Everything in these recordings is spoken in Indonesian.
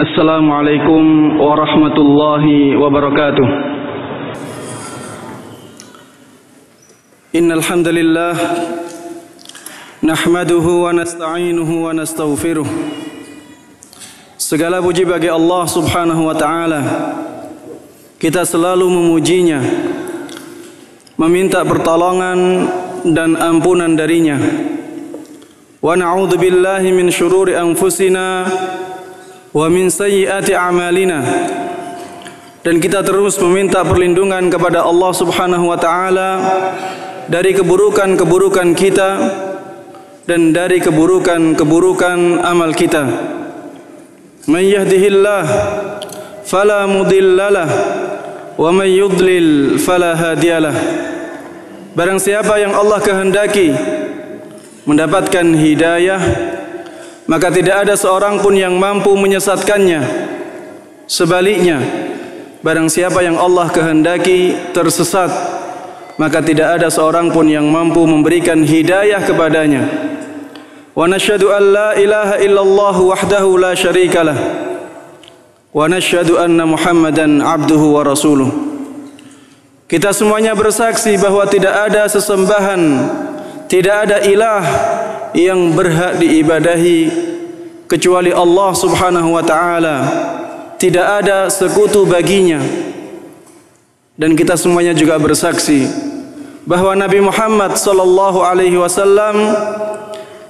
Assalamualaikum warahmatullahi wabarakatuh. Innal hamdalillah nahmaduhu wa nasta'inuhu wa nastaghfiruh. Segala puji bagi Allah Subhanahu wa taala. Kita selalu memujinya, meminta pertolongan dan ampunan darinya. Wa na'udzu billahi min syururi anfusina wa min sayyiati a'malina, dan kita terus meminta perlindungan kepada Allah Subhanahu wa taala dari keburukan-keburukan kita dan dari keburukan-keburukan amal kita. May yahdihillah fala mudhillalah wa may yudlil fala hadiyalah. Barang siapa yang Allah kehendaki mendapatkan hidayah, maka tidak ada seorang pun yang mampu menyesatkannya. Sebaliknya, barang siapa yang Allah kehendaki tersesat, maka tidak ada seorang pun yang mampu memberikan hidayah kepadanya. Wa nasyhadu an la ilaha illallah wahdahu la syarikalah wa nasyhadu anna Muhammadan abduhu wa rasuluh. Kita semuanya bersaksi bahwa tidak ada sesembahan, tidak ada ilah yang berhak diibadahi kecuali Allah Subhanahu wa taala. Tidak ada sekutu baginya. Dan kita semuanya juga bersaksi bahwa Nabi Muhammad sallallahu alaihi wasallam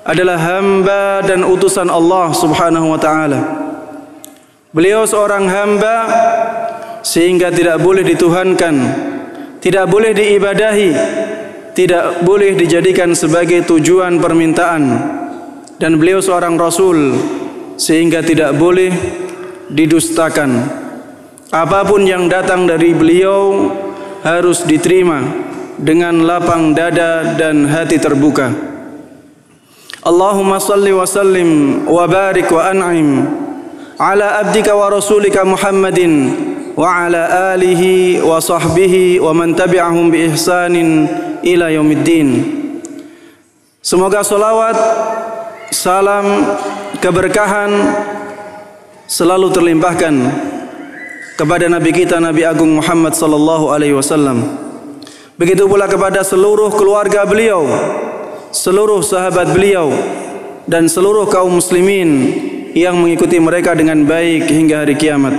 adalah hamba dan utusan Allah Subhanahu wa taala. Beliau seorang hamba sehingga tidak boleh dituhankan, tidak boleh diibadahi, tidak boleh dijadikan sebagai tujuan permintaan, dan beliau seorang rasul sehingga tidak boleh didustakan. Apapun yang datang dari beliau harus diterima dengan lapang dada dan hati terbuka. Allahumma salli wa sallim wa barik wa an'im ala abdika wa rasulika Muhammadin wa ala alihi wa sahbihi wa man tabi'ahum bi ihsanin ila yaumiddin. Semoga salawat, salam, keberkahan selalu terlimpahkan kepada Nabi kita, Nabi Agung Muhammad sallallahu alaihi wasallam. Begitu pula kepada seluruh keluarga beliau, seluruh sahabat beliau, dan seluruh kaum muslimin yang mengikuti mereka dengan baik hingga hari kiamat.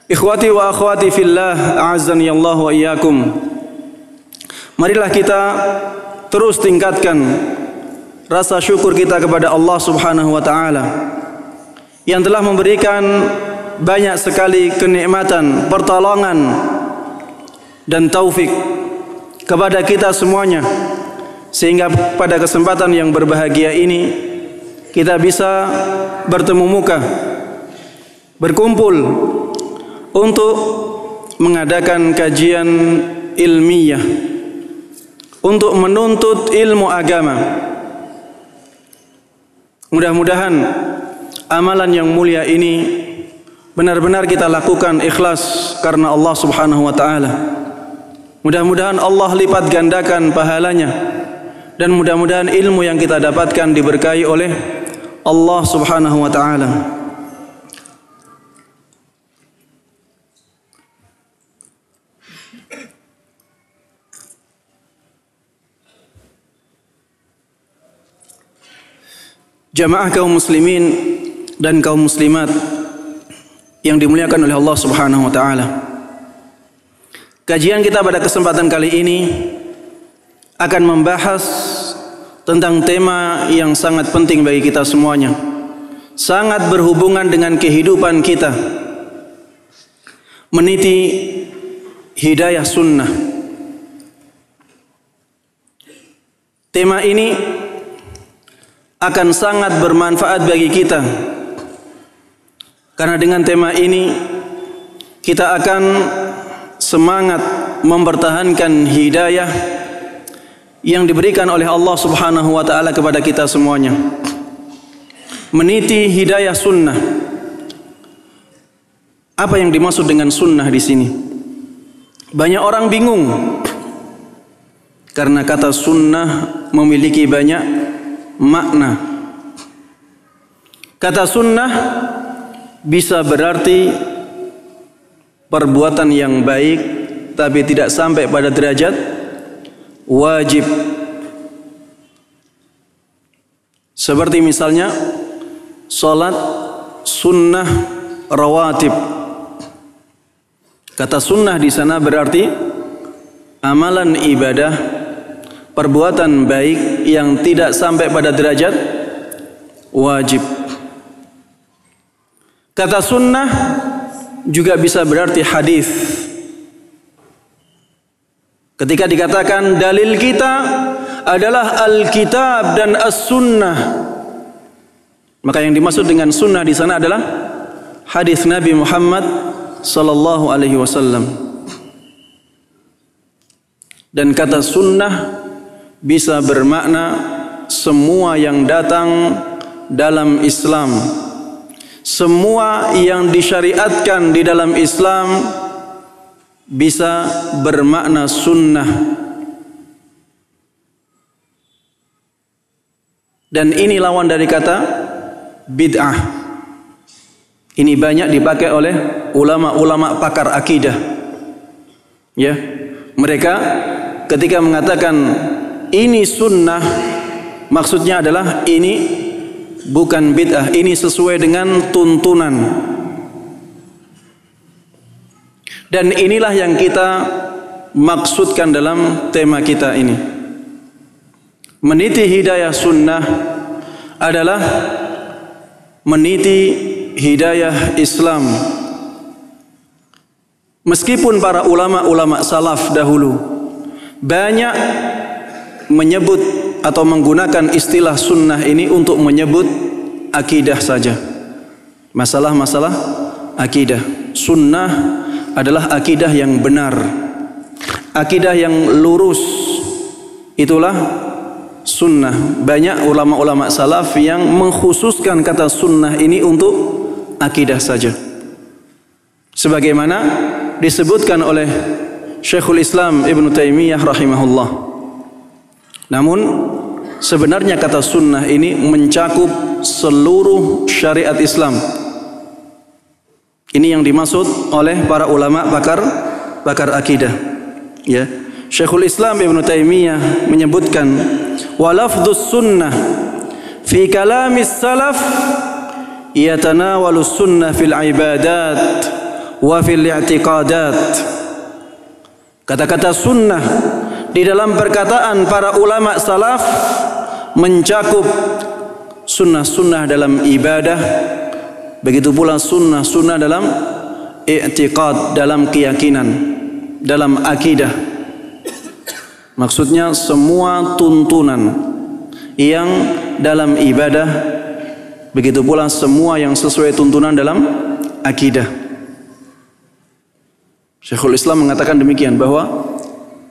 Ikhwati wa akhwati fillah, a'azzani Allah wa iyyakum. Marilah kita terus tingkatkan rasa syukur kita kepada Allah Subhanahu wa taala yang telah memberikan banyak sekali kenikmatan, pertolongan dan taufik kepada kita semuanya, sehingga pada kesempatan yang berbahagia ini kita bisa bertemu muka, berkumpul untuk mengadakan kajian ilmiah, untuk menuntut ilmu agama. Mudah-mudahan amalan yang mulia ini benar-benar kita lakukan ikhlas karena Allah Subhanahu wa taala. Mudah-mudahan Allah lipat gandakan pahalanya, dan mudah-mudahan ilmu yang kita dapatkan diberkahi oleh Allah Subhanahu wa taala. Jamaah kaum muslimin dan kaum muslimat yang dimuliakan oleh Allah Subhanahu wa taala. Kajian kita pada kesempatan kali ini akan membahas tentang tema yang sangat penting bagi kita semuanya, sangat berhubungan dengan kehidupan kita, meniti hidayah sunnah. Tema ini akan sangat bermanfaat bagi kita, karena dengan tema ini kita akan semangat mempertahankan hidayah yang diberikan oleh Allah Subhanahu wa taala kepada kita semuanya. Meniti hidayah sunnah. Apa yang dimaksud dengan sunnah di sini? Banyak orang bingung karena kata sunnah memiliki banyak makna. Kata sunnah bisa berarti perbuatan yang baik tapi tidak sampai pada derajat wajib. Seperti misalnya salat sunnah rawatib. Kata sunnah di sana berarti amalan ibadah, perbuatan baik yang tidak sampai pada derajat wajib. Kata sunnah juga bisa berarti hadis. Ketika dikatakan dalil kita adalah Alkitab dan As-Sunnah, maka yang dimaksud dengan sunnah di sana adalah hadis Nabi Muhammad sallallahu alaihi wasallam. Dan kata sunnah bisa bermakna semua yang datang dalam Islam, semua yang disyariatkan di dalam Islam bisa bermakna sunnah. Dan ini lawan dari kata bid'ah. Ini banyak dipakai oleh ulama-ulama pakar akidah. Ya, mereka ketika mengatakan ini sunnah, maksudnya adalah ini bukan bid'ah, ini sesuai dengan tuntunan. Dan inilah yang kita maksudkan dalam tema kita ini. Meniti hidayah sunnah adalah meniti hidayah Islam. Meskipun para ulama-ulama salaf dahulu banyak menyebut atau menggunakan istilah sunnah ini untuk menyebut akidah saja, masalah-masalah akidah. Sunnah adalah akidah yang benar, akidah yang lurus, itulah sunnah. Banyak ulama-ulama salaf yang mengkhususkan kata sunnah ini untuk akidah saja, sebagaimana disebutkan oleh Syekhul Islam Ibn Taimiyah rahimahullah. Namun sebenarnya kata sunnah ini mencakup seluruh syariat Islam. Ini yang dimaksud oleh para ulama pakar akidah. Ya, Syekhul Islam Ibn Taimiyah menyebutkan wa lafdzus sunnah fi kalamis salaf yatanawalu sunnah fil ibadat wa fil i'tiqadat. Kata-kata sunnah di dalam perkataan para ulama salaf mencakup sunnah-sunnah dalam ibadah, begitu pula sunnah-sunnah dalam i'tiqad, dalam keyakinan, dalam akidah. Maksudnya semua tuntunan yang dalam ibadah, begitu pula semua yang sesuai tuntunan dalam akidah. Syekhul Islam mengatakan demikian, bahwa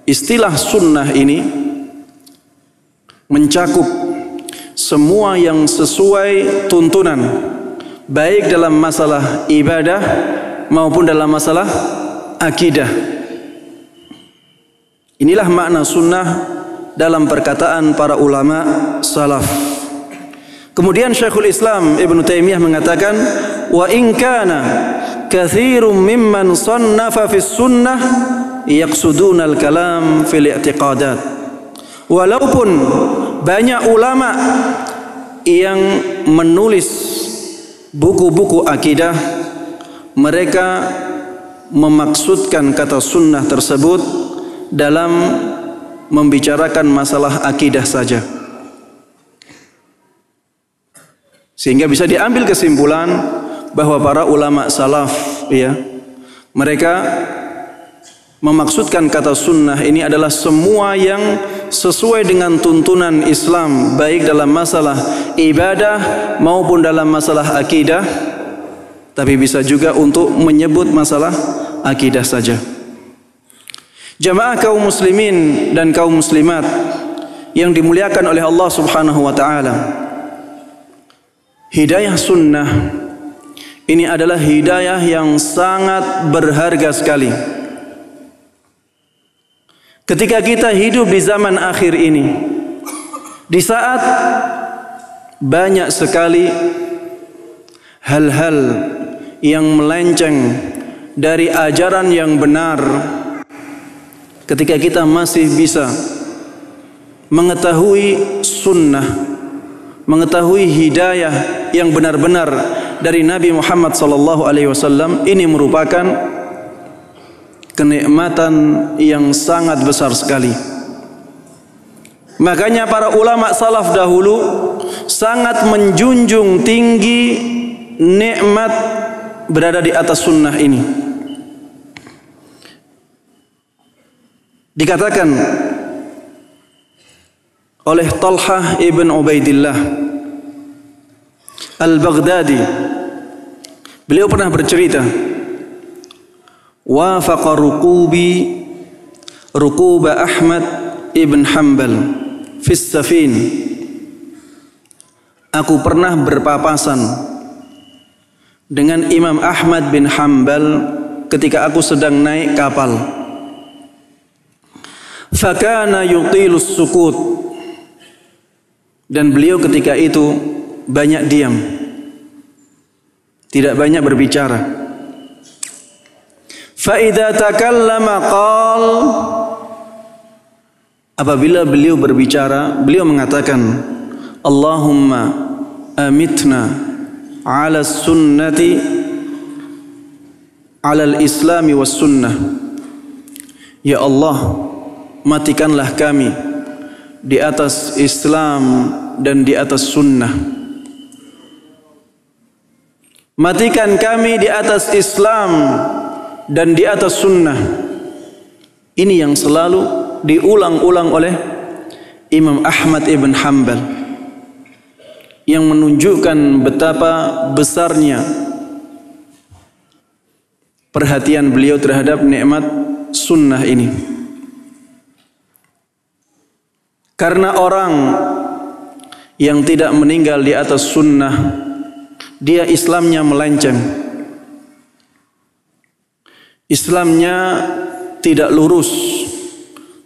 istilah sunnah ini mencakup semua yang sesuai tuntunan, baik dalam masalah ibadah maupun dalam masalah akidah. Inilah makna sunnah dalam perkataan para ulama salaf. Kemudian Syekhul Islam Ibn Taimiyah mengatakan, wa in kana katsirun mimman sannafa fis sunnah yaqsuduna al-kalam fil i'tiqadat. Walaupun banyak ulama yang menulis buku-buku akidah, mereka memaksudkan kata sunnah tersebut dalam membicarakan masalah akidah saja. Sehingga bisa diambil kesimpulan bahwa para ulama salaf, ya, mereka memaksudkan kata sunnah ini adalah semua yang sesuai dengan tuntunan Islam, baik dalam masalah ibadah maupun dalam masalah akidah, tapi bisa juga untuk menyebut masalah akidah saja. Jamaah kaum muslimin dan kaum muslimat yang dimuliakan oleh Allah Subhanahu wa taala, hidayah sunnah ini adalah hidayah yang sangat berharga sekali. Ketika kita hidup di zaman akhir ini, di saat banyak sekali hal-hal yang melenceng dari ajaran yang benar, ketika kita masih bisa mengetahui sunnah, mengetahui hidayah yang benar-benar dari Nabi Muhammad SAW, ini merupakan kenikmatan yang sangat besar sekali. Makanya para ulama salaf dahulu sangat menjunjung tinggi nikmat berada di atas sunnah ini. Dikatakan oleh Talhah ibn Ubaidillah Al-Baghdadi, beliau pernah bercerita, wafaqa rukuba Ahmad ibn Hanbal fis safin. Aku pernah berpapasan dengan Imam Ahmad bin Hanbal ketika aku sedang naik kapal. Fakana yutilus sukut, dan beliau ketika itu banyak diam, tidak banyak berbicara. Fa idza takallama qal, apabila beliau berbicara, beliau mengatakan, Allahumma amitna ala sunnati ala al-islami was sunnah. Ya Allah, matikanlah kami di atas Islam dan di atas sunnah. Matikan kami di atas Islam dan di atas sunnah. Ini yang selalu diulang-ulang oleh Imam Ahmad ibn Hanbal, yang menunjukkan betapa besarnya perhatian beliau terhadap nikmat sunnah ini. Karena orang yang tidak meninggal di atas sunnah, dia Islamnya melenceng, Islamnya tidak lurus,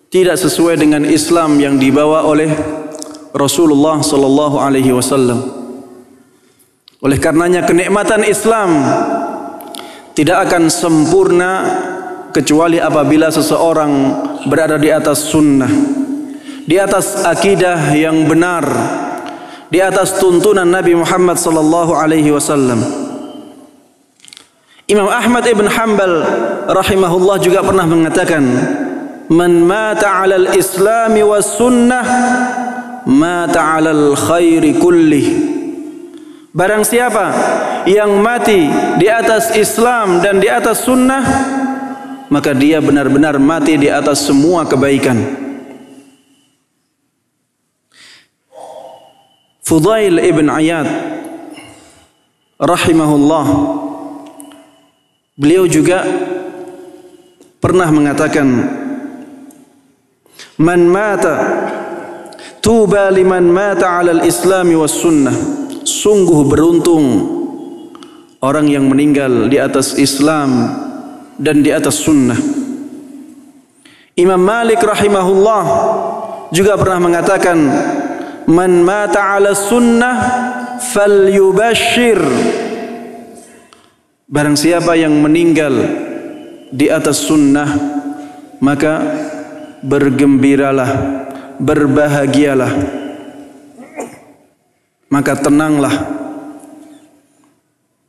tidak sesuai dengan Islam yang dibawa oleh Rasulullah sallallahu alaihi wasallam. Oleh karenanya kenikmatan Islam tidak akan sempurna kecuali apabila seseorang berada di atas sunnah, di atas akidah yang benar, di atas tuntunan Nabi Muhammad sallallahu alaihi wasallam. Imam Ahmad ibn Hanbal rahimahullah juga pernah mengatakan, man mata 'alal islami was sunnah mata 'alal khairi kullih. Barang siapa yang mati di atas Islam dan di atas sunnah, maka dia benar-benar mati di atas semua kebaikan. Fudail ibn Iyad rahimahullah, beliau juga pernah mengatakan, man mata tuba liman mata 'alal islami was sunnah. Sungguh beruntung orang yang meninggal di atas Islam dan di atas sunnah. Imam Malik rahimahullah juga pernah mengatakan, man mata 'ala sunnah falyubashshir. Barang siapa yang meninggal di atas sunnah, maka bergembiralah, berbahagialah, maka tenanglah.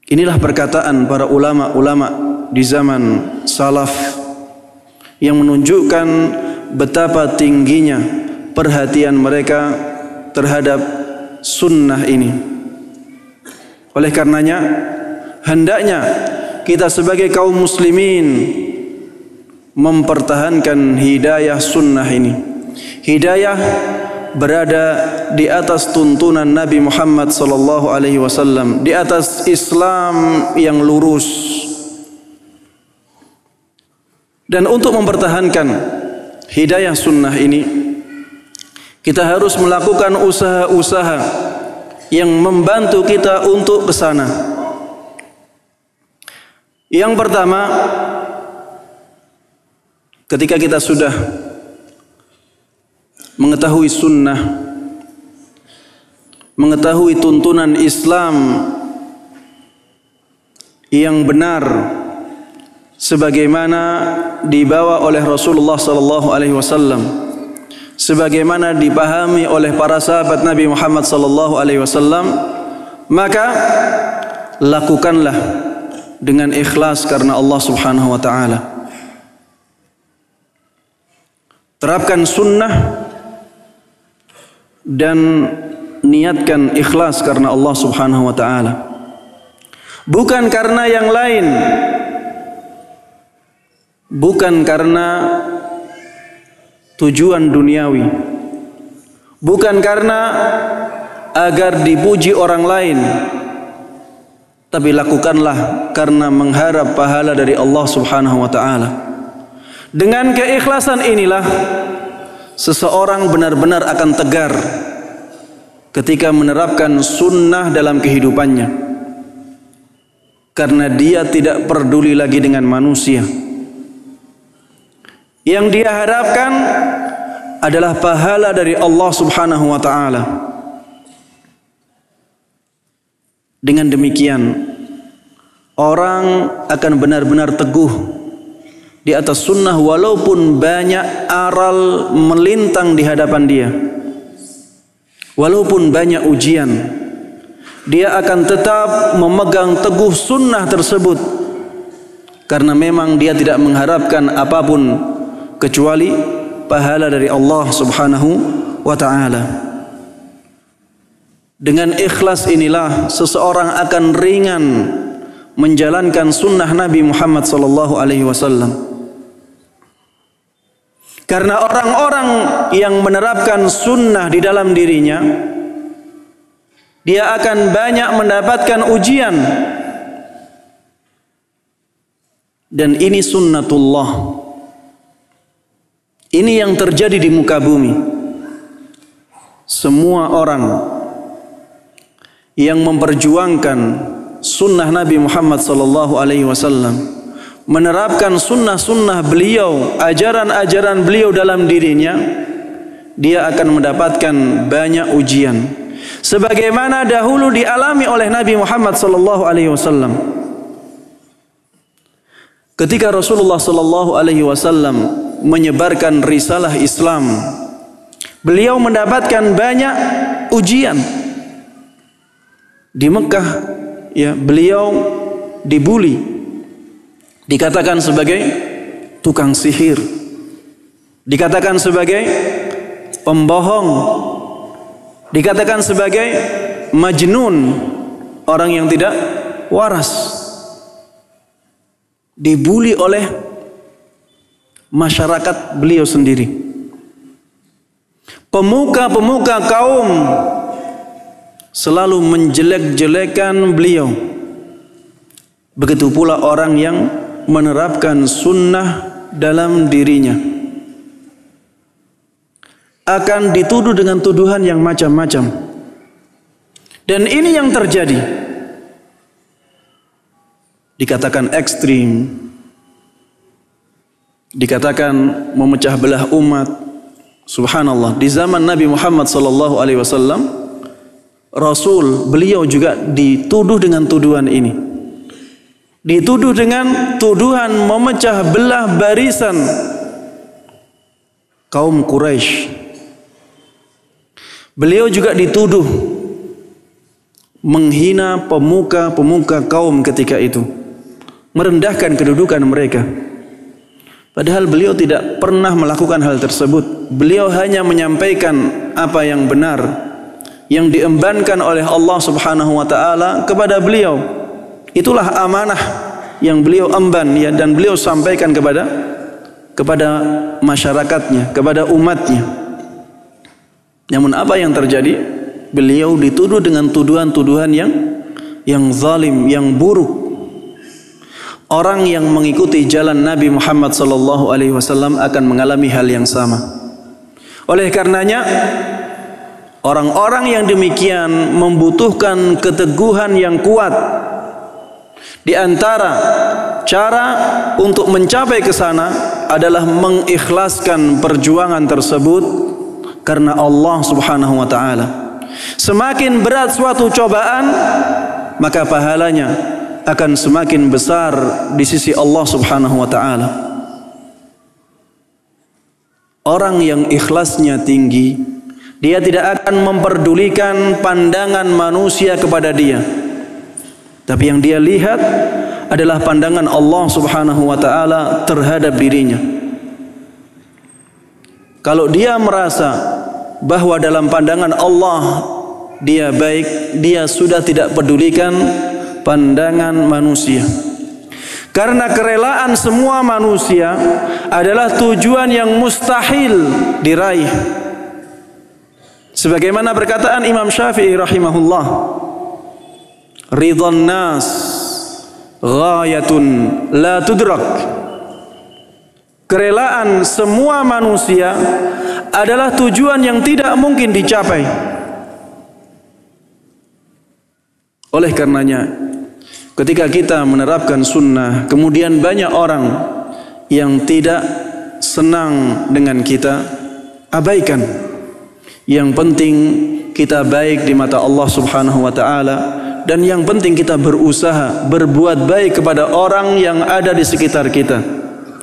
Inilah perkataan para ulama-ulama di zaman salaf yang menunjukkan betapa tingginya perhatian mereka terhadap sunnah ini. Oleh karenanya hendaknya kita sebagai kaum muslimin mempertahankan hidayah sunnah ini. Hidayah berada di atas tuntunan Nabi Muhammad sallallahu alaihi wasallam, di atas Islam yang lurus. Dan untuk mempertahankan hidayah sunnah ini, kita harus melakukan usaha-usaha yang membantu kita untuk ke sana. Yang pertama, ketika kita sudah mengetahui sunnah, mengetahui tuntunan Islam yang benar sebagaimana dibawa oleh Rasulullah sallallahu alaihi wasallam, sebagaimana dipahami oleh para sahabat Nabi Muhammad sallallahu alaihi wasallam, maka lakukanlah dengan ikhlas karena Allah Subhanahu wa taala. Terapkan sunnah dan niatkan ikhlas karena Allah Subhanahu wa taala. Bukan karena yang lain, bukan karena tujuan duniawi, bukan karena agar dipuji orang lain, tapi lakukanlah karena mengharap pahala dari Allah Subhanahu wa taala. Dengan keikhlasan inilah seseorang benar-benar akan tegar ketika menerapkan sunnah dalam kehidupannya, karena dia tidak peduli lagi dengan manusia. Yang dia harapkan adalah pahala dari Allah Subhanahu wa taala. Dengan demikian, orang akan benar-benar teguh di atas sunnah walaupun banyak aral melintang di hadapan dia, walaupun banyak ujian, dia akan tetap memegang teguh sunnah tersebut, karena memang dia tidak mengharapkan apapun kecuali pahala dari Allah Subhanahu wa taala. Dengan ikhlas inilah seseorang akan ringan menjalankan sunnah Nabi Muhammad sallallahu alaihi wasallam. Karena orang-orang yang menerapkan sunnah di dalam dirinya, dia akan banyak mendapatkan ujian. Dan ini sunnatullah. Ini yang terjadi di muka bumi. Semua orang yang memperjuangkan sunnah Nabi Muhammad sallallahu alaihi wasallam, menerapkan sunnah-sunnah beliau, ajaran-ajaran beliau dalam dirinya, dia akan mendapatkan banyak ujian. Sebagaimana dahulu dialami oleh Nabi Muhammad sallallahu alaihi wasallam. Ketika Rasulullah sallallahu alaihi wasallam menyebarkan risalah Islam, beliau mendapatkan banyak ujian. Di Mekah, ya, beliau dibuli, dikatakan sebagai tukang sihir, dikatakan sebagai pembohong, dikatakan sebagai majnun, orang yang tidak waras. Dibuli oleh masyarakat beliau sendiri. Pemuka-pemuka kaum selalu menjelek-jelekan beliau. Begitu pula orang yang menerapkan sunnah dalam dirinya akan dituduh dengan tuduhan yang macam-macam. Dan ini yang terjadi. Dikatakan ekstrim, dikatakan memecah belah umat. Subhanallah, di zaman Nabi Muhammad sallallahu alaihi wasallam, Rasul beliau juga dituduh dengan tuduhan ini. Dituduh dengan tuduhan memecah belah barisan kaum Quraisy. Beliau juga dituduh menghina pemuka-pemuka kaum ketika itu, merendahkan kedudukan mereka. Padahal beliau tidak pernah melakukan hal tersebut. Beliau hanya menyampaikan apa yang benar, yang diembankan oleh Allah Subhanahu wa taala kepada beliau. Itulah amanah yang beliau emban, ya, dan beliau sampaikan kepada masyarakatnya, kepada umatnya. Namun apa yang terjadi? Beliau dituduh dengan tuduhan-tuduhan yang zalim, yang buruk. Orang yang mengikuti jalan Nabi Muhammad sallallahu alaihi wasallam akan mengalami hal yang sama. Oleh karenanya, orang-orang yang demikian membutuhkan keteguhan yang kuat. Di antara cara untuk mencapai ke sana adalah mengikhlaskan perjuangan tersebut karena Allah Subhanahu wa taala. Semakin berat suatu cobaan, maka pahalanya akan semakin besar di sisi Allah Subhanahu wa taala. Orang yang ikhlasnya tinggi, dia tidak akan memperdulikan pandangan manusia kepada dia. Tapi yang dia lihat adalah pandangan Allah Subhanahu wa taala terhadap dirinya. Kalau dia merasa bahwa dalam pandangan Allah dia baik, dia sudah tidak pedulikan pandangan manusia. Karena kerelaan semua manusia adalah tujuan yang mustahil diraih. Sebagaimana perkataan Imam Syafi'i rahimahullah, ridhan nas ghayatun la tudrak. Kerelaan semua manusia adalah tujuan yang tidak mungkin dicapai. Oleh karenanya, ketika kita menerapkan sunnah, kemudian banyak orang yang tidak senang dengan kita, abaikan. Yang penting kita baik di mata Allah Subhanahu wa taala, dan yang penting kita berusaha berbuat baik kepada orang yang ada di sekitar kita.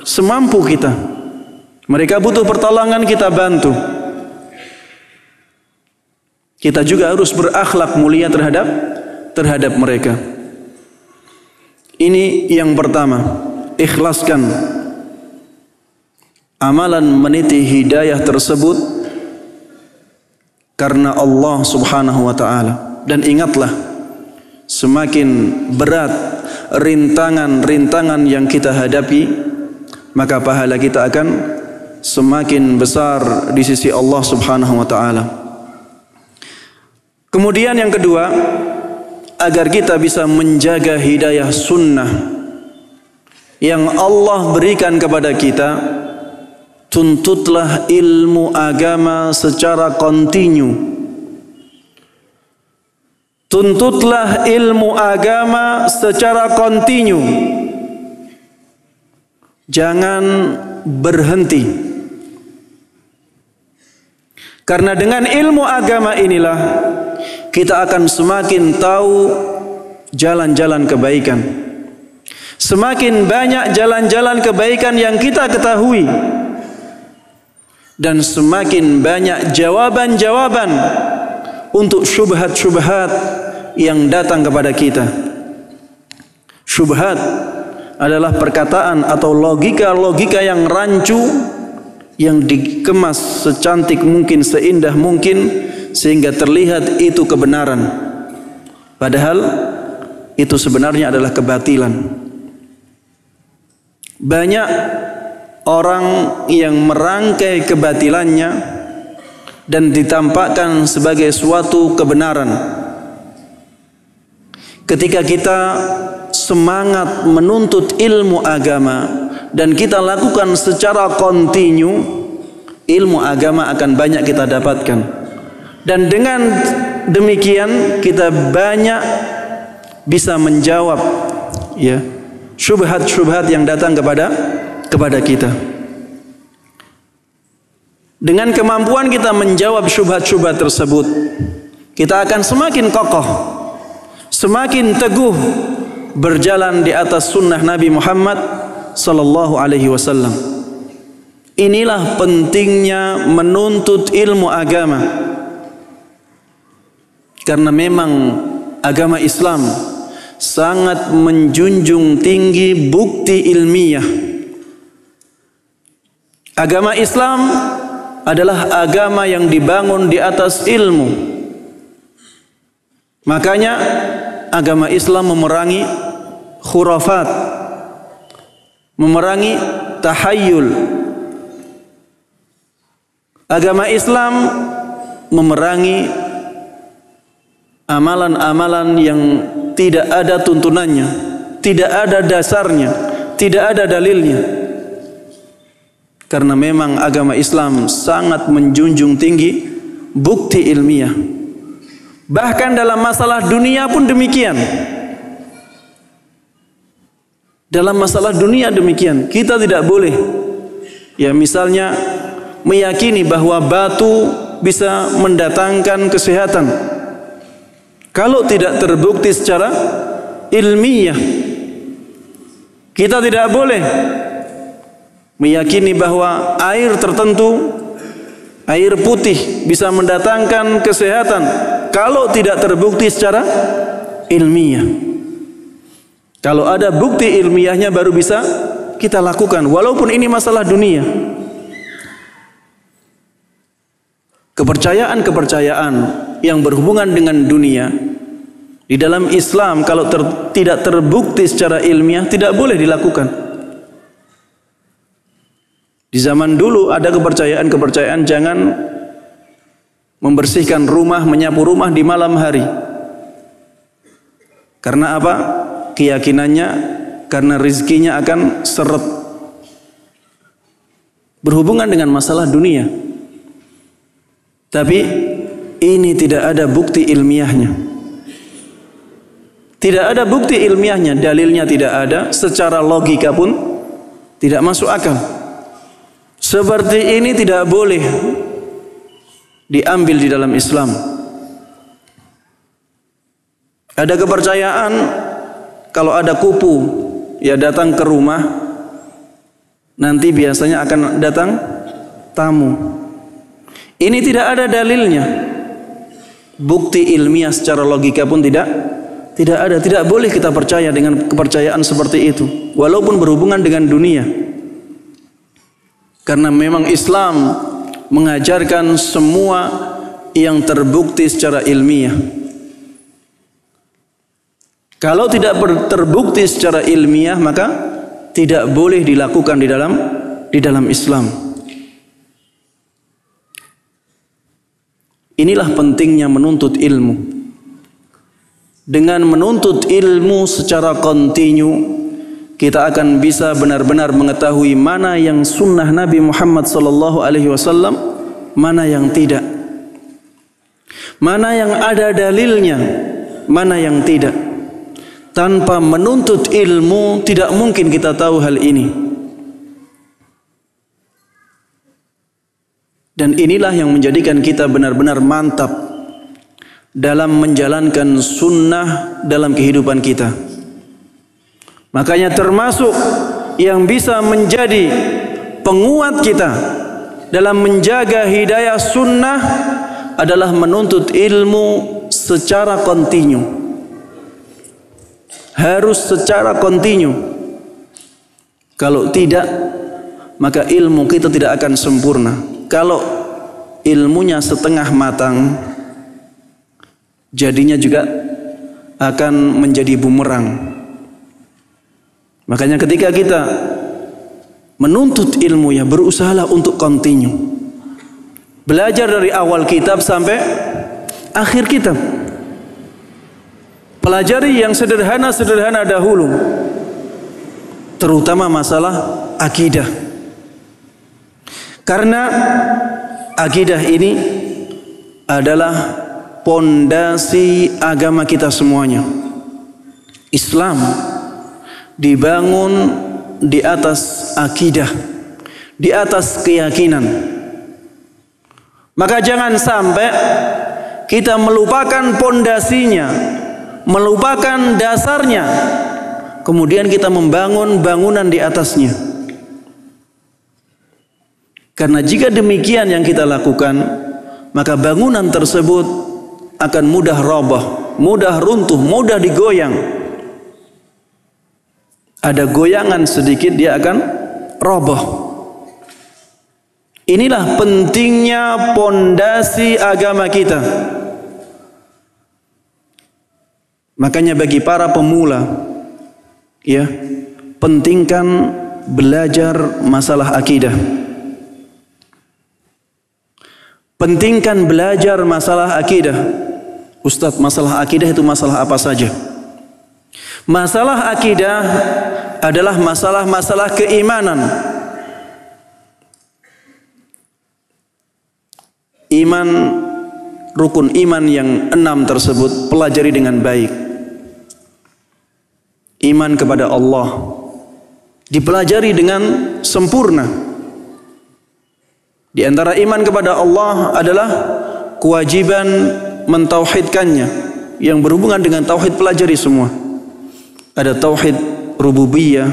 Semampu kita. Mereka butuh pertolongan, kita bantu. Kita juga harus berakhlak mulia terhadap mereka. Ini yang pertama, ikhlaskan amalan meniti hidayah tersebut karena Allah Subhanahu wa taala. Dan ingatlah, semakin berat rintangan-rintangan yang kita hadapi, maka pahala kita akan semakin besar di sisi Allah Subhanahu wa taala. Kemudian yang kedua, agar kita bisa menjaga hidayah sunnah yang Allah berikan kepada kita, tuntutlah ilmu agama secara kontinu. Tuntutlah ilmu agama secara kontinu. Jangan berhenti. Karena dengan ilmu agama inilah kita akan semakin tahu jalan-jalan kebaikan. Semakin banyak jalan-jalan kebaikan yang kita ketahui, dan semakin banyak jawaban-jawaban untuk syubhat-syubhat yang datang kepada kita. Syubhat adalah perkataan atau logika-logika yang rancu, yang dikemas secantik mungkin, seindah mungkin, sehingga terlihat itu kebenaran, padahal itu sebenarnya adalah kebatilan. Banyak orang yang merangkai kebatilannya dan ditampakkan sebagai suatu kebenaran. Ketika kita semangat menuntut ilmu agama dan kita lakukan secara kontinu, ilmu agama akan banyak kita dapatkan. Dan dengan demikian kita banyak bisa menjawab ya syubhat-syubhat yang datang kepada kita. Dengan kemampuan kita menjawab syubhat-syubhat tersebut, kita akan semakin kokoh, semakin teguh berjalan di atas sunnah Nabi Muhammad sallallahu alaihi wasallam. Inilah pentingnya menuntut ilmu agama. Karena memang agama Islam sangat menjunjung tinggi bukti ilmiah. Agama Islam adalah agama yang dibangun di atas ilmu. Makanya agama Islam memerangi khurafat, memerangi tahayyul. Agama Islam memerangi amalan-amalan yang tidak ada tuntunannya, tidak ada dasarnya, tidak ada dalilnya. Karena memang agama Islam sangat menjunjung tinggi bukti ilmiah. Bahkan dalam masalah dunia pun demikian. Dalam masalah dunia demikian. Kita tidak boleh, ya misalnya, meyakini bahwa batu bisa mendatangkan kesehatan kalau tidak terbukti secara ilmiah. Kita tidak boleh meyakini bahwa air tertentu, air putih bisa mendatangkan kesehatan kalau tidak terbukti secara ilmiah. Kalau ada bukti ilmiahnya baru bisa kita lakukan, walaupun ini masalah dunia. Kepercayaan-kepercayaan yang berhubungan dengan dunia di dalam Islam kalau tidak terbukti secara ilmiah tidak boleh dilakukan. Di zaman dulu ada kepercayaan-kepercayaan jangan membersihkan rumah, menyapu rumah di malam hari. Karena apa? Keyakinannya karena rezekinya akan seret. Berhubungan dengan masalah dunia. Tapi ini tidak ada bukti ilmiahnya. Tidak ada bukti ilmiahnya, dalilnya tidak ada, secara logika pun tidak masuk akal. Seperti ini tidak boleh diambil di dalam Islam. Ada kepercayaan kalau ada kupu ya datang ke rumah, nanti biasanya akan datang tamu. Ini tidak ada dalilnya. Bukti ilmiah secara logika pun tidak ada. Tidak boleh kita percaya dengan kepercayaan seperti itu, walaupun berhubungan dengan dunia. Karena memang Islam mengajarkan semua yang terbukti secara ilmiah. Kalau tidak terbukti secara ilmiah, maka tidak boleh dilakukan di dalam Islam. Inilah pentingnya menuntut ilmu. Dengan menuntut ilmu secara kontinu, kita akan bisa benar-benar mengetahui mana yang sunnah Nabi Muhammad SAW, mana yang tidak. Mana yang ada dalilnya, mana yang tidak. Tanpa menuntut ilmu tidak mungkin kita tahu hal ini. Dan inilah yang menjadikan kita benar-benar mantap dalam menjalankan sunnah dalam kehidupan kita. Makanya termasuk yang bisa menjadi penguat kita dalam menjaga hidayah sunnah adalah menuntut ilmu secara kontinu. Harus secara kontinu. Kalau tidak, maka ilmu kita tidak akan sempurna. Kalau ilmunya setengah matang, jadinya juga akan menjadi bumerang. Makanya ketika kita menuntut ilmu, ya berusahalah untuk kontinu. Belajar dari awal kitab sampai akhir kitab. Pelajari yang sederhana-sederhana dahulu, terutama masalah akidah. Karena akidah ini adalah pondasi agama kita semuanya. Islam dibangun di atas akidah, di atas keyakinan. Maka jangan sampai kita melupakan pondasinya, melupakan dasarnya, kemudian kita membangun bangunan di atasnya. Karena jika demikian yang kita lakukan, maka bangunan tersebut akan mudah roboh, mudah runtuh, mudah digoyang. Ada goyangan sedikit dia akan roboh. Inilah pentingnya pondasi agama kita. Makanya bagi para pemula, ya, pentingkan belajar masalah akidah. Pentingkan belajar masalah akidah. Ustadz, masalah akidah itu masalah apa saja? Masalah akidah adalah masalah-masalah keimanan. Iman, rukun iman yang 6 tersebut pelajari dengan baik. Iman kepada Allah dipelajari dengan sempurna. Di antara iman kepada Allah adalah kewajiban mentauhidkannya, yang berhubungan dengan tauhid pelajari semua. ada tauhid rububiyah,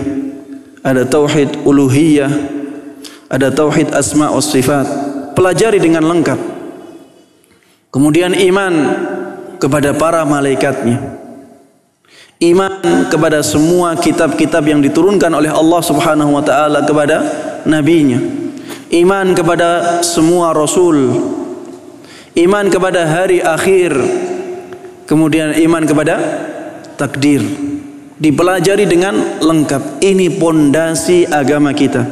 ada tauhid uluhiyah, ada tauhid asma wa sifat. Pelajari dengan lengkap. Kemudian iman kepada para malaikatnya, iman kepada semua kitab-kitab yang diturunkan oleh Allah Subhanahu wa taala kepada nabinya, iman kepada semua rasul, iman kepada hari akhir, kemudian iman kepada takdir. Dipelajari dengan lengkap. Ini pondasi agama kita.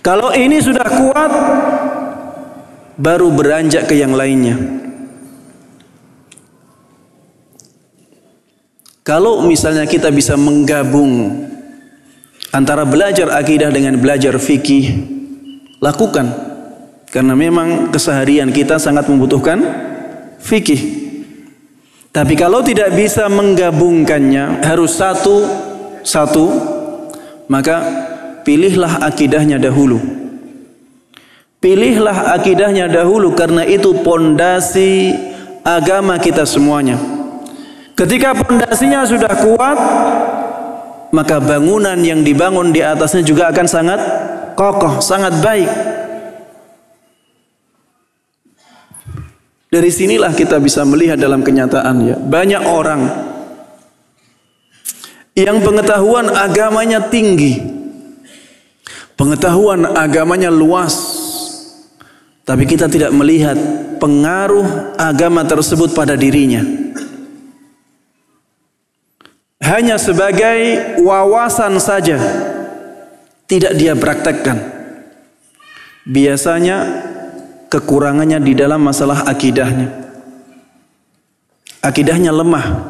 Kalau ini sudah kuat, baru beranjak ke yang lainnya. Kalau misalnya kita bisa menggabung antara belajar akidah dengan belajar fikih, lakukan. Karena memang keseharian kita sangat membutuhkan fikih. Tapi kalau tidak bisa menggabungkannya, harus satu, maka pilihlah akidahnya dahulu. Pilihlah akidahnya dahulu, karena itu pondasi agama kita semuanya. Ketika pondasinya sudah kuat, maka bangunan yang dibangun di atasnya juga akan sangat kokoh, sangat baik. Dari sinilah kita bisa melihat dalam kenyataan, ya, banyak orang yang pengetahuan agamanya tinggi, pengetahuan agamanya luas, tapi kita tidak melihat pengaruh agama tersebut pada dirinya. Hanya sebagai wawasan saja, tidak dia praktekkan. Biasanya kekurangannya di dalam masalah akidahnya. Akidahnya lemah,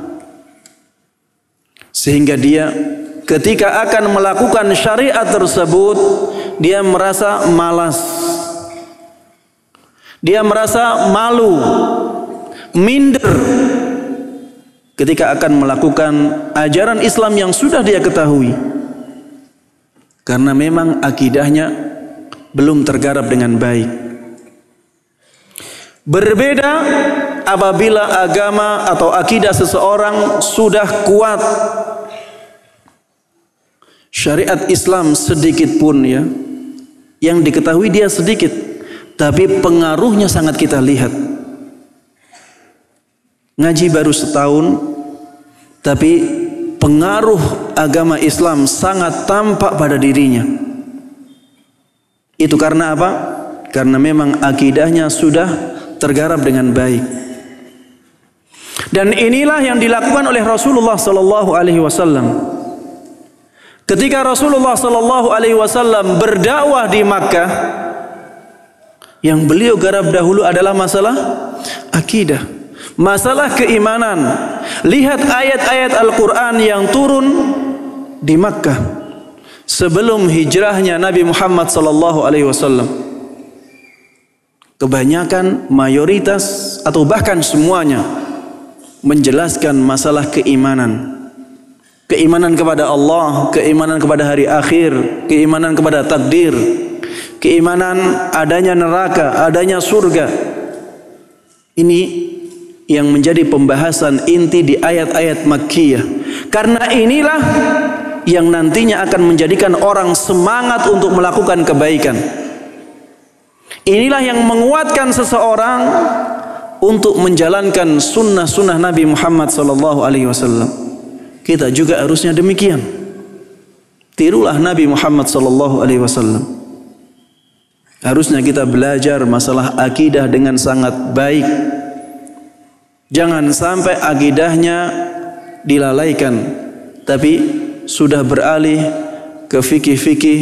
sehingga dia ketika akan melakukan syariat tersebut, dia merasa malas, dia merasa malu, minder ketika akan melakukan ajaran Islam yang sudah dia ketahui, karena memang akidahnya belum tergarap dengan baik. Berbeda apabila agama atau akidah seseorang sudah kuat, syariat Islam sedikit pun, ya, yang diketahui dia sedikit, tapi pengaruhnya sangat kita lihat. Ngaji baru setahun, tapi pengaruh agama Islam sangat tampak pada dirinya. Itu karena apa? Karena memang akidahnya sudah tergarap dengan baik. Dan inilah yang dilakukan oleh Rasulullah sallallahu alaihi wasallam. Ketika Rasulullah sallallahu alaihi wasallam berdakwah di Makkah, yang beliau garap dahulu adalah masalah akidah, masalah keimanan. Lihat ayat-ayat Al-Qur'an yang turun di Makkah sebelum hijrahnya Nabi Muhammad sallallahu alaihi wasallam. Kebanyakan, mayoritas, atau bahkan semuanya menjelaskan masalah keimanan. Keimanan kepada Allah, keimanan kepada hari akhir, keimanan kepada takdir, keimanan adanya neraka, adanya surga. Ini yang menjadi pembahasan inti di ayat-ayat Makkiyah. Karena inilah yang nantinya akan menjadikan orang semangat untuk melakukan kebaikan. Inilah yang menguatkan seseorang untuk menjalankan sunnah-sunnah Nabi Muhammad SAW. Kita juga harusnya demikian. Tirulah Nabi Muhammad SAW. Harusnya kita belajar masalah akidah dengan sangat baik. Jangan sampai akidahnya dilalaikan, tapi sudah beralih ke fikih-fikih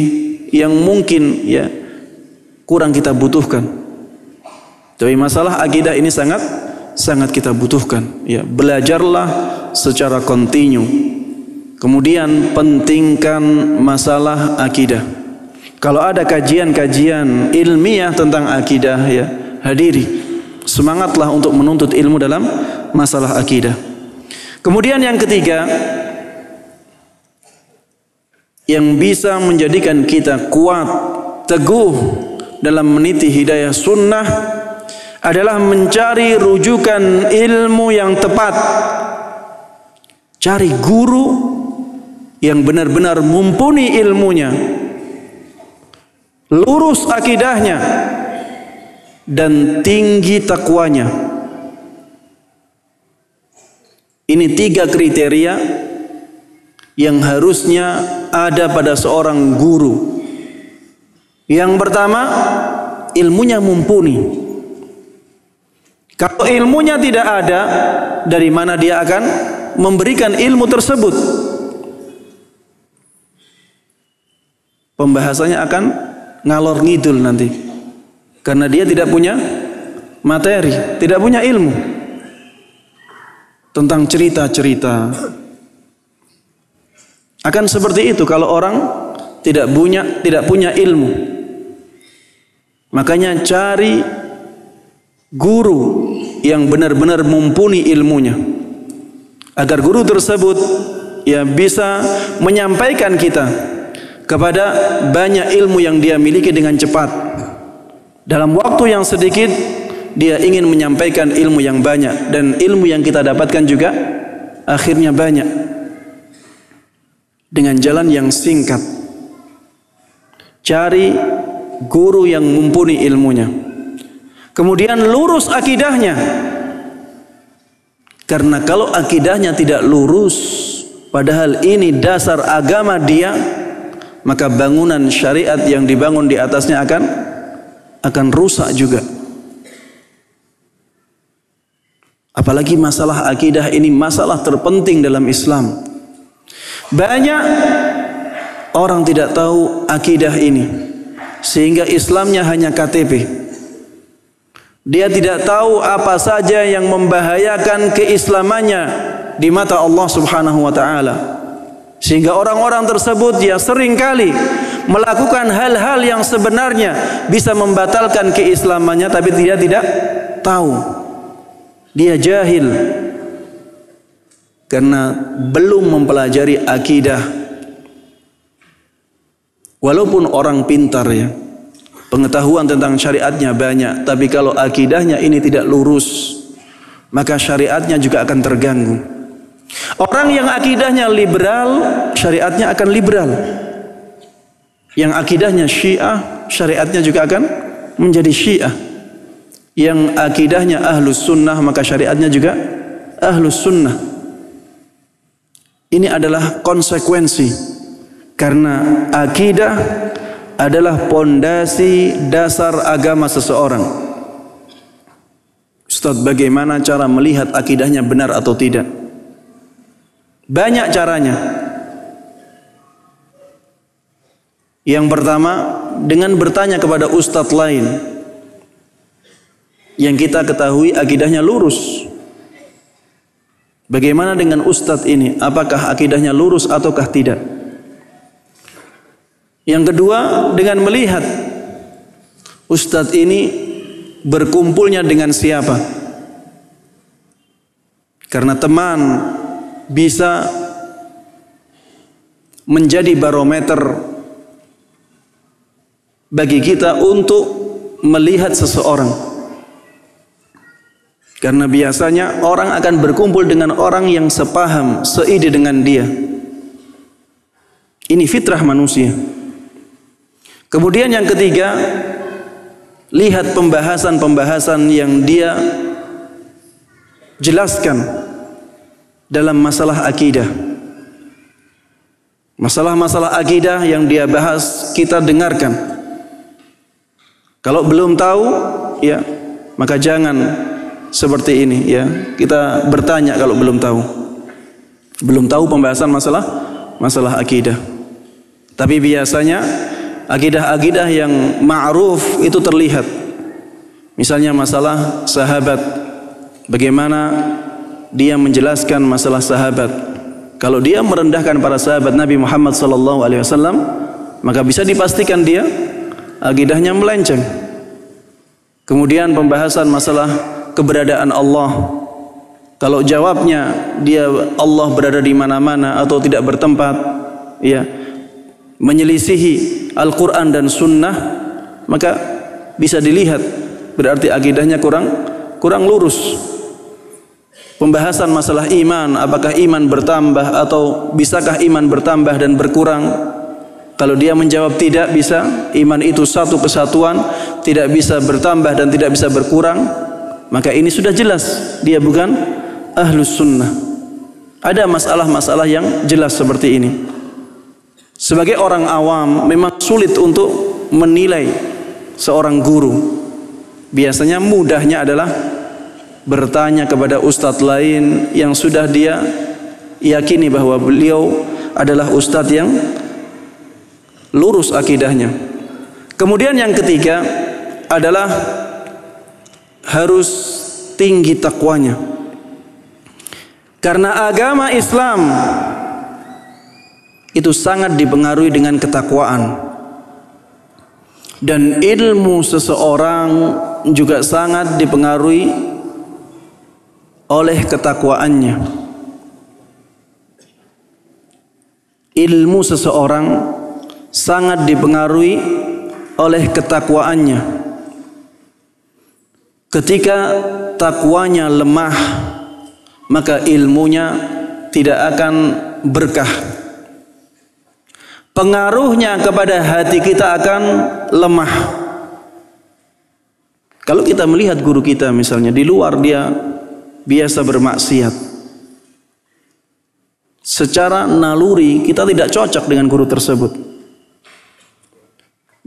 yang mungkin, ya, kurang kita butuhkan. Tapi masalah akidah ini sangat kita butuhkan. Ya, belajarlah secara kontinu. Kemudian pentingkan masalah akidah. Kalau ada kajian-kajian ilmiah tentang akidah, ya, hadiri. Semangatlah untuk menuntut ilmu dalam masalah akidah. Kemudian yang ketiga, yang bisa menjadikan kita kuat, teguh dalam meniti hidayah sunnah adalah mencari rujukan ilmu yang tepat. Cari guru yang benar-benar mumpuni ilmunya, lurus akidahnya, dan tinggi takwanya. Ini 3 kriteria yang harusnya ada pada seorang guru. Yang pertama, ilmunya mumpuni. Kalau ilmunya tidak ada, dari mana dia akan memberikan ilmu tersebut? Pembahasannya akan ngalor ngidul nanti, karena dia tidak punya materi, tidak punya ilmu tentang cerita-cerita. Akan seperti itu kalau orang tidak punya ilmu. Makanya cari guru yang benar-benar mumpuni ilmunya, agar guru tersebut ya bisa menyampaikan kita kepada banyak ilmu yang dia miliki dengan cepat. Dalam waktu yang sedikit dia ingin menyampaikan ilmu yang banyak, dan ilmu yang kita dapatkan juga akhirnya banyak dengan jalan yang singkat. Cari guru yang mumpuni ilmunya, kemudian lurus akidahnya. Karena kalau akidahnya tidak lurus, padahal ini dasar agama dia, maka bangunan syariat yang dibangun di atasnya akan rusak juga. Apalagi masalah akidah ini masalah terpenting dalam Islam. Banyak orang tidak tahu akidah ini, sehingga Islamnya hanya KTP. Dia tidak tahu apa saja yang membahayakan keislamannya di mata Allah Subhanahu wa taala. Sehingga orang-orang tersebut ya seringkali melakukan hal-hal yang sebenarnya bisa membatalkan keislamannya, tapi dia tidak tahu. Dia jahil karena belum mempelajari akidah. Walaupun orang pintar ya, pengetahuan tentang syariatnya banyak, tapi kalau akidahnya ini tidak lurus, maka syariatnya juga akan terganggu. Orang yang akidahnya liberal, syariatnya akan liberal. Yang akidahnya Syiah, syariatnya juga akan menjadi Syiah. Yang akidahnya Ahlus Sunnah, maka syariatnya juga Ahlus Sunnah. Ini adalah konsekuensi, karena akidah adalah pondasi dasar agama seseorang. Ustaz, bagaimana cara melihat akidahnya benar atau tidak? Banyak caranya. Yang pertama, dengan bertanya kepada ustadz lain yang kita ketahui akidahnya lurus. Bagaimana dengan ustadz ini? Apakah akidahnya lurus ataukah tidak? Yang kedua, dengan melihat ustadz ini berkumpulnya dengan siapa. Karena teman bisa menjadi barometer bagi kita untuk melihat seseorang. Karena biasanya orang akan berkumpul dengan orang yang sepaham, seide dengan dia. Ini fitrah manusia. Kemudian yang ketiga, lihat pembahasan-pembahasan yang dia jelaskan dalam masalah akidah. Masalah-masalah akidah yang dia bahas kita dengarkan. Kalau belum tahu, ya maka jangan seperti ini ya. Kita bertanya kalau belum tahu. Belum tahu pembahasan masalah akidah. Tapi biasanya akidah-akidah yang ma'ruf itu terlihat. Misalnya masalah sahabat. Bagaimana dia menjelaskan masalah sahabat. Kalau dia merendahkan para sahabat Nabi Muhammad SAW, maka bisa dipastikan dia akidahnya melenceng. Kemudian pembahasan masalah keberadaan Allah. Kalau jawabnya dia Allah berada di mana-mana atau tidak bertempat, ya, menyelisihi Al-Quran dan Sunnah, maka bisa dilihat berarti akidahnya kurang lurus. pembahasan masalah iman, apakah iman bertambah atau bisakah iman bertambah dan berkurang? Kalau dia menjawab tidak bisa, iman itu satu kesatuan, tidak bisa bertambah dan tidak bisa berkurang, maka ini sudah jelas dia bukan ahlus sunnah. Ada masalah-masalah yang jelas seperti ini. Sebagai orang awam memang sulit untuk menilai seorang guru. Biasanya mudahnya adalah bertanya kepada ustadz lain yang sudah dia yakini bahwa beliau adalah ustadz yang lurus akidahnya. Kemudian yang ketiga adalah harus tinggi takwanya. Karena agama Islam itu sangat dipengaruhi dengan ketakwaan. Dan ilmu seseorang juga sangat dipengaruhi oleh ketakwaannya. Ilmu seseorang sangat dipengaruhi oleh ketakwaannya. Ketika takwanya lemah, maka ilmunya tidak akan berkah. Pengaruhnya kepada hati kita akan lemah. Kalau kita melihat guru kita misalnya di luar dia biasa bermaksiat, secara naluri kita tidak cocok dengan guru tersebut.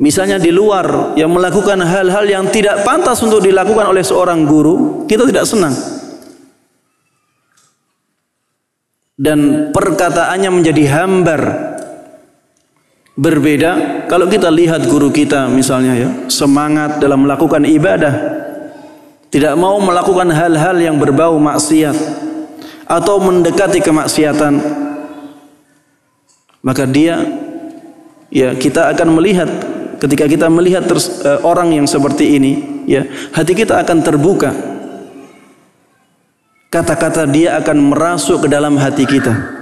Misalnya di luar yang melakukan hal-hal yang tidak pantas untuk dilakukan oleh seorang guru, kita tidak senang. Dan perkataannya menjadi hambar. Berbeda kalau kita lihat guru kita misalnya ya, semangat dalam melakukan ibadah, tidak mau melakukan hal-hal yang berbau maksiat atau mendekati kemaksiatan, maka dia ya, kita akan melihat, ketika kita melihat orang yang seperti ini ya, hati kita akan terbuka. Kata-kata dia akan merasuk ke dalam hati kita.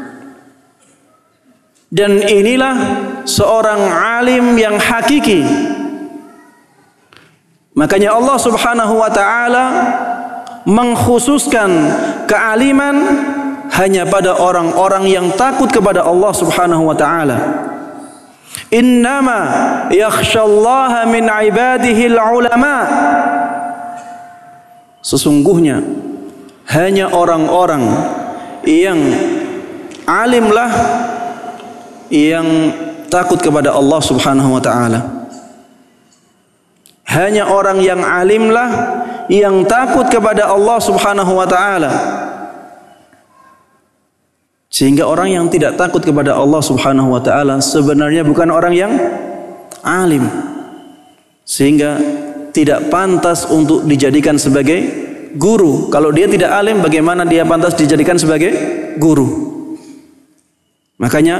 Dan inilah seorang alim yang hakiki. Makanya Allah Subhanahu wa taala mengkhususkan kealiman hanya pada orang-orang yang takut kepada Allah Subhanahu wa taala. Innama yakhshallaha min ibadihil ulama. Sesungguhnya hanya orang-orang yang alimlah yang takut kepada Allah Subhanahu wa taala. Hanya orang yang alimlah yang takut kepada Allah Subhanahu wa taala. Sehingga orang yang tidak takut kepada Allah Subhanahu wa taala sebenarnya bukan orang yang alim. Sehingga tidak pantas untuk dijadikan sebagai guru. Kalau dia tidak alim, bagaimana dia pantas dijadikan sebagai guru? Makanya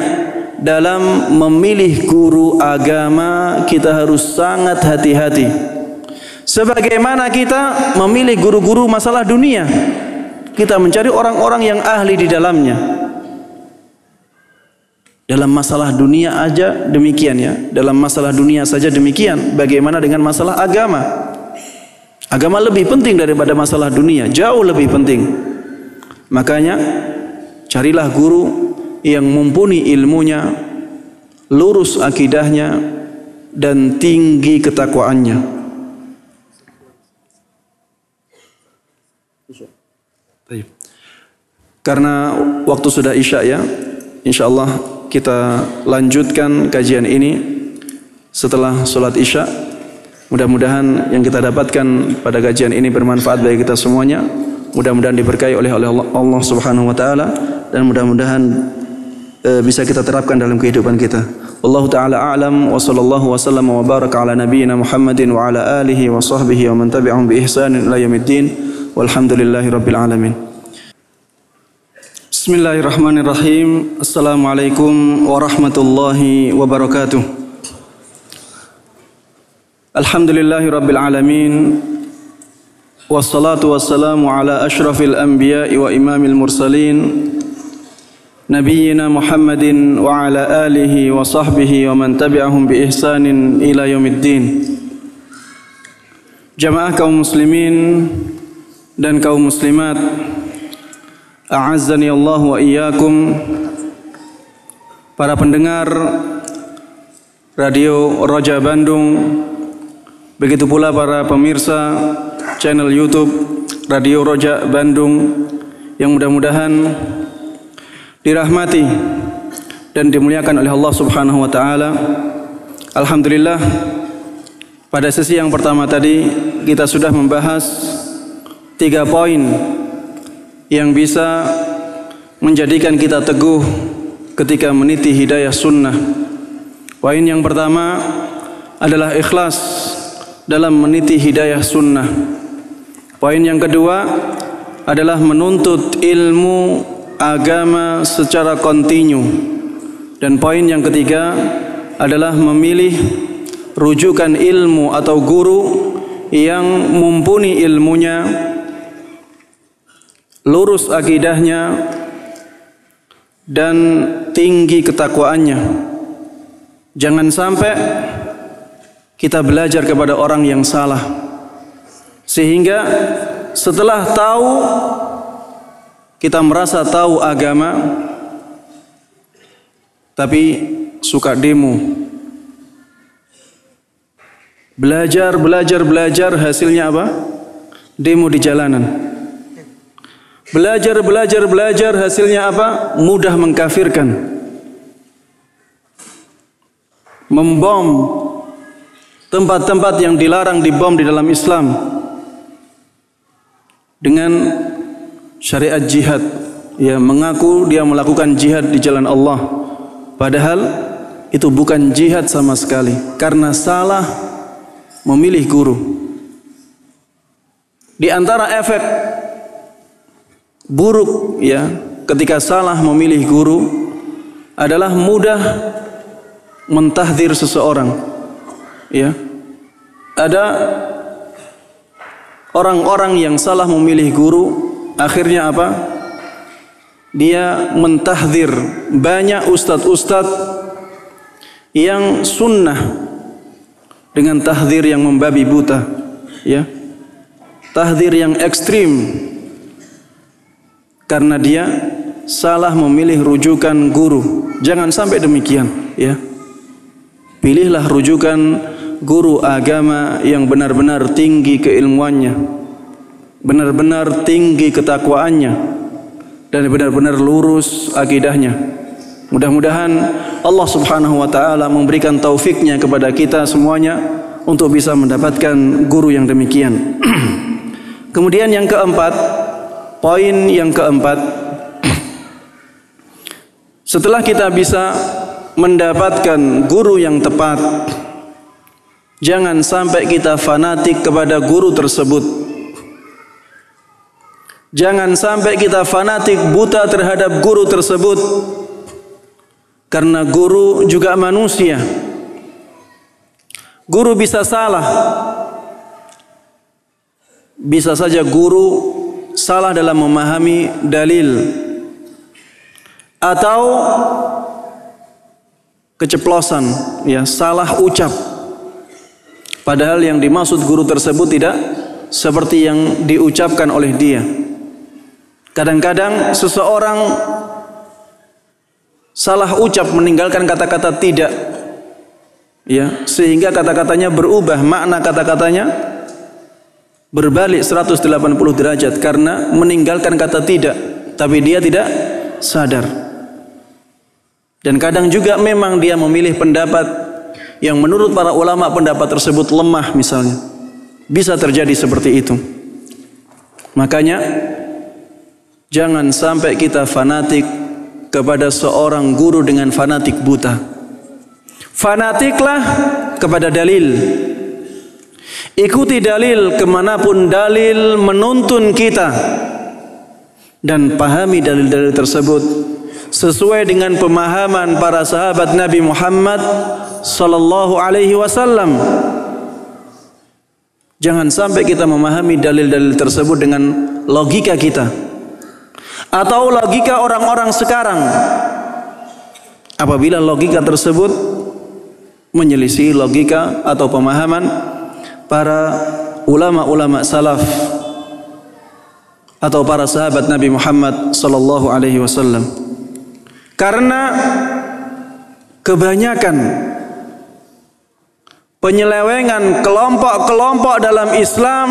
dalam memilih guru agama kita harus sangat hati-hati. Sebagaimana kita memilih guru-guru masalah dunia, kita mencari orang-orang yang ahli di dalamnya. Dalam masalah dunia aja demikian ya. Dalam masalah dunia saja demikian. Bagaimana dengan masalah agama? Agama lebih penting daripada masalah dunia, jauh lebih penting. Makanya carilah guru yang mumpuni ilmunya, lurus akidahnya, dan tinggi ketakwaannya. Karena waktu sudah isya ya, insyaallah kita lanjutkan kajian ini setelah sholat isya. Mudah-mudahan yang kita dapatkan pada kajian ini bermanfaat bagi kita semuanya. Mudah-mudahan diberkahi oleh Allah Subhanahu wa taala, dan mudah-mudahan bisa kita terapkan dalam kehidupan kita. Wallahu taala a'lam wa sallallahu wasallam wa baraka ala nabiyyina Muhammadin wa ala alihi wa sahbihi wa man tabi'ahum bi ihsanin ila yaumiddin. Walhamdulillahi rabbil alamin. Bismillahirrahmanirrahim. Assalamualaikum warahmatullahi wabarakatuh. Alhamdulillahi rabbil alamin. Wassalatu wassalamu ala ashrafil anbiya'i wa imamil mursalin, Nabiyyina Muhammadin wa ala alihi wa sahbihi wa man tabi'ahum bi ihsanin ila yaumiddin. Jamaah kaum muslimin dan kaum muslimat A'azzani Allah wa iyyakum. Para pendengar Radio Roja Bandung, begitu pula para pemirsa channel YouTube Radio Roja Bandung yang mudah-mudahan dirahmati dan dimuliakan oleh Allah Subhanahu wa taala. Alhamdulillah, pada sesi yang pertama tadi kita sudah membahas 3 poin yang bisa menjadikan kita teguh ketika meniti hidayah sunnah. Poin yang pertama adalah ikhlas dalam meniti hidayah sunnah. Poin yang kedua adalah menuntut ilmu agama secara kontinu. Dan poin yang ketiga adalah memilih rujukan ilmu atau guru yang mumpuni ilmunya, lurus akidahnya, dan tinggi ketakwaannya. Jangan sampai kita belajar kepada orang yang salah, sehingga setelah tahu kita merasa tahu agama, tapi suka demo. Belajar, hasilnya apa? Demo di jalanan. Belajar, hasilnya apa? Mudah mengkafirkan. Membom tempat-tempat yang dilarang dibom di dalam Islam dengan syariat jihad. Ya, mengaku dia melakukan jihad di jalan Allah, padahal itu bukan jihad sama sekali, karena salah memilih guru. Di antara efek buruk ya ketika salah memilih guru adalah mudah mentahdzir seseorang. Ya, ada orang-orang yang salah memilih guru, akhirnya apa? Dia mentahdzir banyak ustadz-ustadz yang sunnah dengan tahdzir yang membabi buta, ya, tahdzir yang ekstrim, karena dia salah memilih rujukan guru. Jangan sampai demikian, ya. Pilihlah rujukan guru agama yang benar-benar tinggi keilmuannya, benar-benar tinggi ketakwaannya, dan benar-benar lurus akidahnya. Mudah-mudahan Allah Subhanahu wa taala memberikan taufiknya kepada kita semuanya untuk bisa mendapatkan guru yang demikian. Kemudian yang keempat, poin yang keempat, setelah kita bisa mendapatkan guru yang tepat, jangan sampai kita fanatik kepada guru tersebut. Jangan sampai kita fanatik buta terhadap guru tersebut, karena guru juga manusia. Guru bisa salah. Bisa saja guru salah dalam memahami dalil, atau keceplosan, ya, salah ucap, padahal yang dimaksud guru tersebut tidak seperti yang diucapkan oleh dia. Kadang-kadang seseorang salah ucap, meninggalkan kata-kata tidak, ya, sehingga kata-katanya berubah, makna kata-katanya berbalik 180 derajat karena meninggalkan kata tidak, tapi dia tidak sadar. Dan kadang juga memang dia memilih pendapat yang menurut para ulama pendapat tersebut lemah misalnya. Bisa terjadi seperti itu. Makanya jangan sampai kita fanatik kepada seorang guru dengan fanatik buta. Fanatiklah kepada dalil. Ikuti dalil kemanapun dalil menuntun kita, dan pahami dalil-dalil tersebut sesuai dengan pemahaman para sahabat Nabi Muhammad sallallahu alaihi wasallam. Jangan sampai kita memahami dalil-dalil tersebut dengan logika kita atau logika orang-orang sekarang. Apabila logika tersebut menyelisih logika atau pemahaman para ulama-ulama salaf, atau para sahabat Nabi Muhammad sallallahu alaihi wasallam. Karena kebanyakan penyelewengan kelompok-kelompok dalam Islam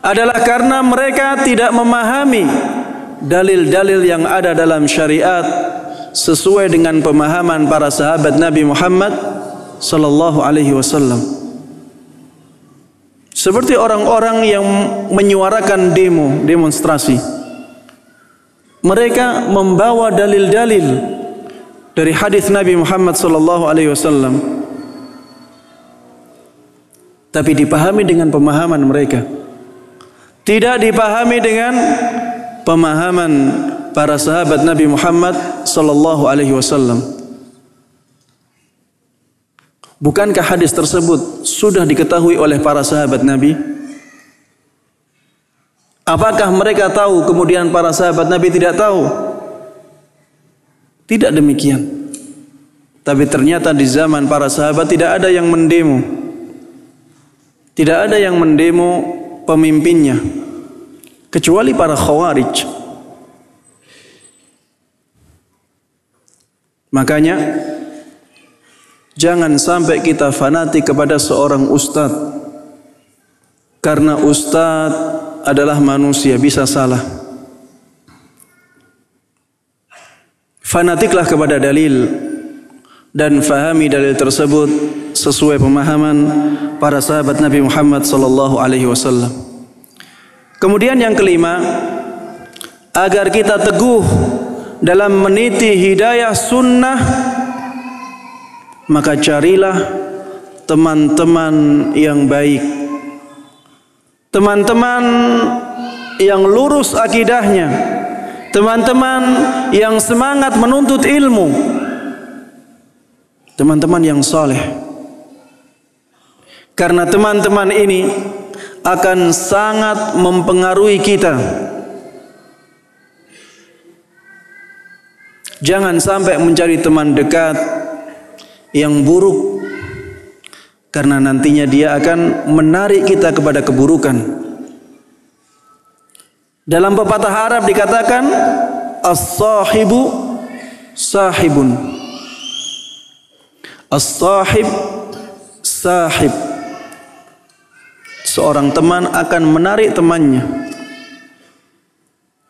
adalah karena mereka tidak memahami dalil-dalil yang ada dalam syariat sesuai dengan pemahaman para sahabat Nabi Muhammad sallallahu alaihi wasallam. Seperti orang-orang yang menyuarakan demonstrasi. Mereka membawa dalil-dalil dari hadis Nabi Muhammad sallallahu alaihi wasallam, tapi dipahami dengan pemahaman mereka. Tidak dipahami dengan pemahaman para sahabat Nabi Muhammad sallallahu alaihi wasallam. Bukankah hadis tersebut sudah diketahui oleh para sahabat Nabi? Apakah mereka tahu kemudian para sahabat Nabi tidak tahu? Tidak demikian. Tapi ternyata di zaman para sahabat tidak ada yang mendemo. Tidak ada yang mendemo pemimpinnya kecuali para khawarij. Makanya jangan sampai kita fanatik kepada seorang ustadz, karena ustadz adalah manusia, bisa salah. Fanatiklah kepada dalil dan fahami dalil tersebut sesuai pemahaman para sahabat Nabi Muhammad sallallahu alaihi wasallam. Kemudian yang kelima, agar kita teguh dalam meniti hidayah sunnah, maka carilah teman-teman yang baik, teman-teman yang lurus akidahnya, teman-teman yang semangat menuntut ilmu, teman-teman yang saleh. Karena teman-teman ini akan sangat mempengaruhi kita. Jangan sampai mencari teman dekat yang buruk, karena nantinya dia akan menarik kita kepada keburukan. Dalam pepatah Arab dikatakan as-sahibu sahibun, as-sahib sahib. Seorang teman akan menarik temannya.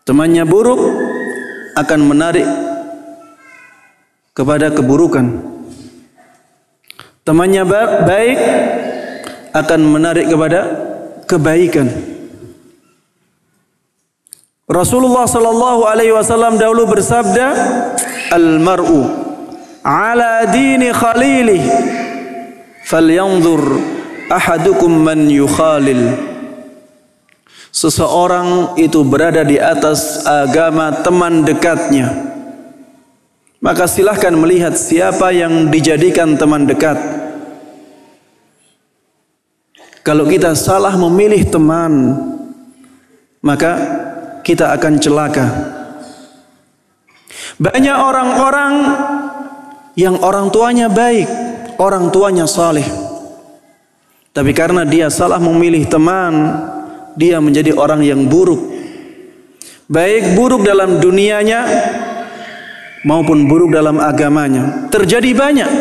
Temannya buruk akan menarik kepada keburukan. Temannya baik akan menarik kepada kebaikan. Rasulullah sallallahu alaihi wasallam dahulu bersabda, "Al-mar'u ala dini khalilih, falyanzur ahadukum man yukhalil." Seseorang itu berada di atas agama teman dekatnya. Maka silahkan melihat siapa yang dijadikan teman dekat. Kalau kita salah memilih teman, maka kita akan celaka. Banyak orang-orang yang orang tuanya baik, orang tuanya saleh, tapi karena dia salah memilih teman, dia menjadi orang yang buruk. Baik buruk dalam dunianya maupun buruk dalam agamanya. Terjadi banyak.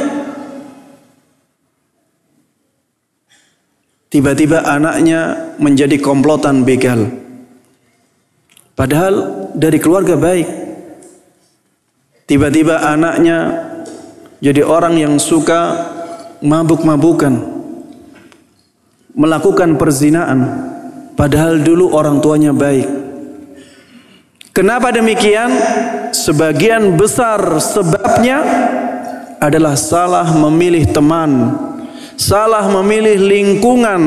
Tiba-tiba anaknya menjadi komplotan begal, padahal dari keluarga baik. Tiba-tiba anaknya jadi orang yang suka mabuk-mabukan, melakukan perzinaan, padahal dulu orang tuanya baik. Kenapa demikian? Sebagian besar sebabnya adalah salah memilih teman, salah memilih lingkungan.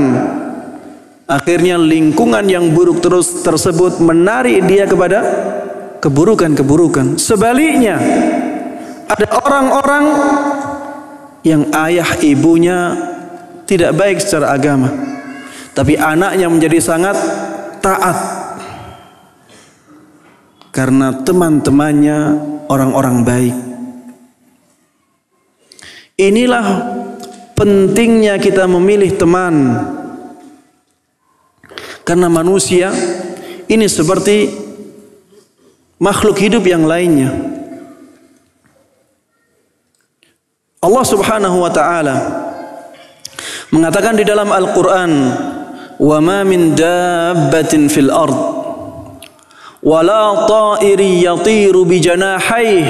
Akhirnya lingkungan yang buruk terus tersebut menarik dia kepada keburukan-keburukan. Sebaliknya, ada orang-orang yang ayah ibunya tidak baik secara agama, tapi anaknya menjadi sangat taat karena teman-temannya orang-orang baik. Inilah pentingnya kita memilih teman, karena manusia ini seperti makhluk hidup yang lainnya. Allah Subhanahu wa taala mengatakan di dalam Al-Qur'an, "Wa ma min dabbatin fil ard wa la ta'irin yatiru bi janahayhi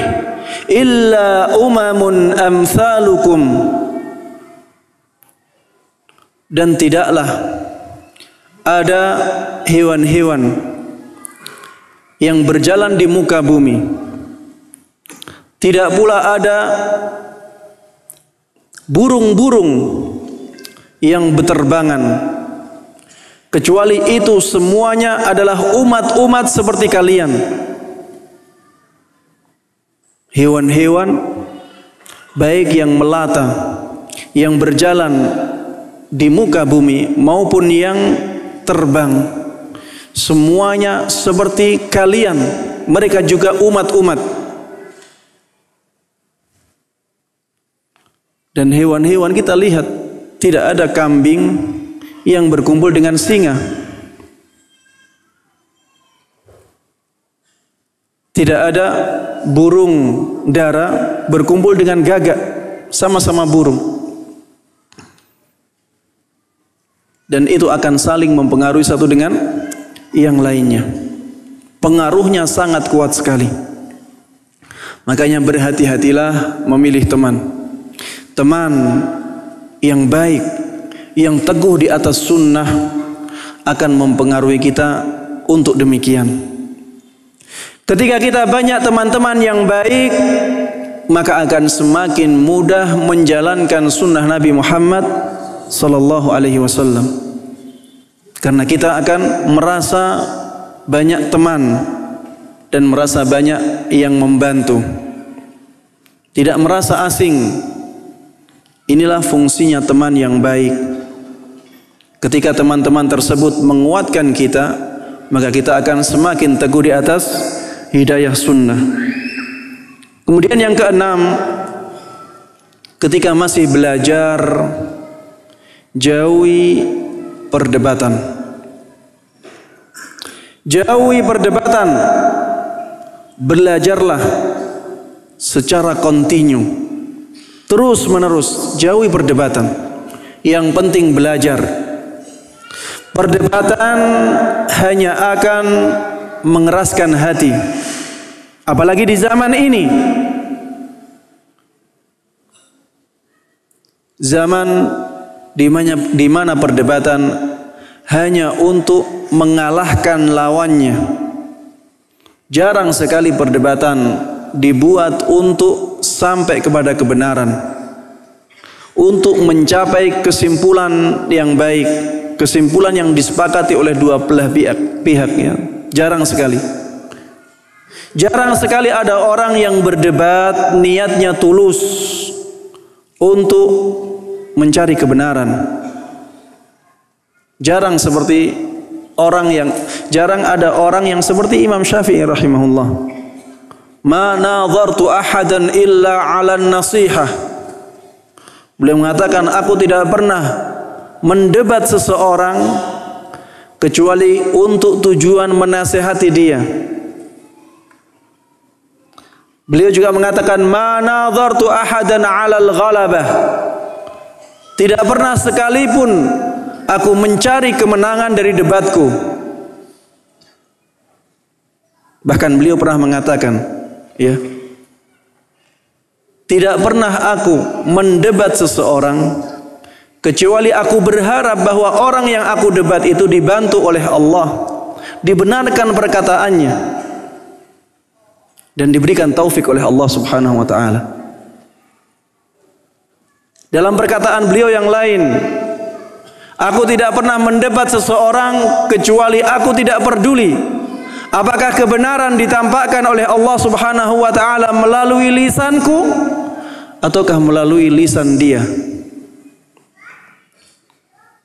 illa umamun amsalukum." Dan tidaklah ada hewan-hewan yang berjalan di muka bumi, tidak pula ada burung-burung yang berterbangan, kecuali itu semuanya adalah umat-umat seperti kalian. Hewan-hewan baik yang melata, yang berjalan di muka bumi maupun yang terbang, semuanya seperti kalian. Mereka juga umat-umat. Dan hewan-hewan kita lihat, tidak ada kambing yang berkumpul dengan singa. Tidak ada burung dara berkumpul dengan gagak, sama-sama burung. Dan itu akan saling mempengaruhi satu dengan yang lainnya. Pengaruhnya sangat kuat sekali. Makanya berhati-hatilah memilih teman. Teman yang baik, yang teguh di atas sunnah akan mempengaruhi kita untuk demikian. Ketika kita banyak teman-teman yang baik, maka akan semakin mudah menjalankan sunnah Nabi Muhammad sallallahu alaihi wasallam. Karena kita akan merasa banyak teman dan merasa banyak yang membantu. Tidak merasa asing. Inilah fungsinya teman yang baik. Ketika teman-teman tersebut menguatkan kita, maka kita akan semakin teguh di atas hidayah sunnah. Kemudian yang keenam, ketika masih belajar, jauhi perdebatan. Jauhi perdebatan. Belajarlah secara kontinu. Terus menerus, jauhi perdebatan. Yang penting belajar. Perdebatan hanya akan mengeraskan hati. Apalagi di zaman ini. Zaman di mana perdebatan hanya untuk mengalahkan lawannya. Jarang sekali perdebatan dibuat untuk sampai kepada kebenaran, untuk mencapai kesimpulan yang baik, kesimpulan yang disepakati oleh dua belah pihaknya. Jarang sekali. Jarang sekali ada orang yang berdebat niatnya tulus untuk mencari kebenaran. Jarang ada orang yang seperti Imam Syafi'i rahimahullah. Ma nadhartu ahadan illa 'ala an-nasihah. Beliau mengatakan, aku tidak pernah mendebat seseorang kecuali untuk tujuan menasihati dia. Beliau juga mengatakan, ma nadhartu ahadan 'ala al-ghalabah. Tidak pernah sekalipun aku mencari kemenangan dari debatku. Bahkan beliau pernah mengatakan, ya, tidak pernah aku mendebat seseorang kecuali aku berharap bahwa orang yang aku debat itu dibantu oleh Allah, dibenarkan perkataannya, dan diberikan taufik oleh Allah Subhanahu wa taala. Dalam perkataan beliau yang lain, aku tidak pernah mendebat seseorang kecuali aku tidak peduli apakah kebenaran ditampakkan oleh Allah Subhanahu wa taala melalui lisanku ataukah melalui lisan dia.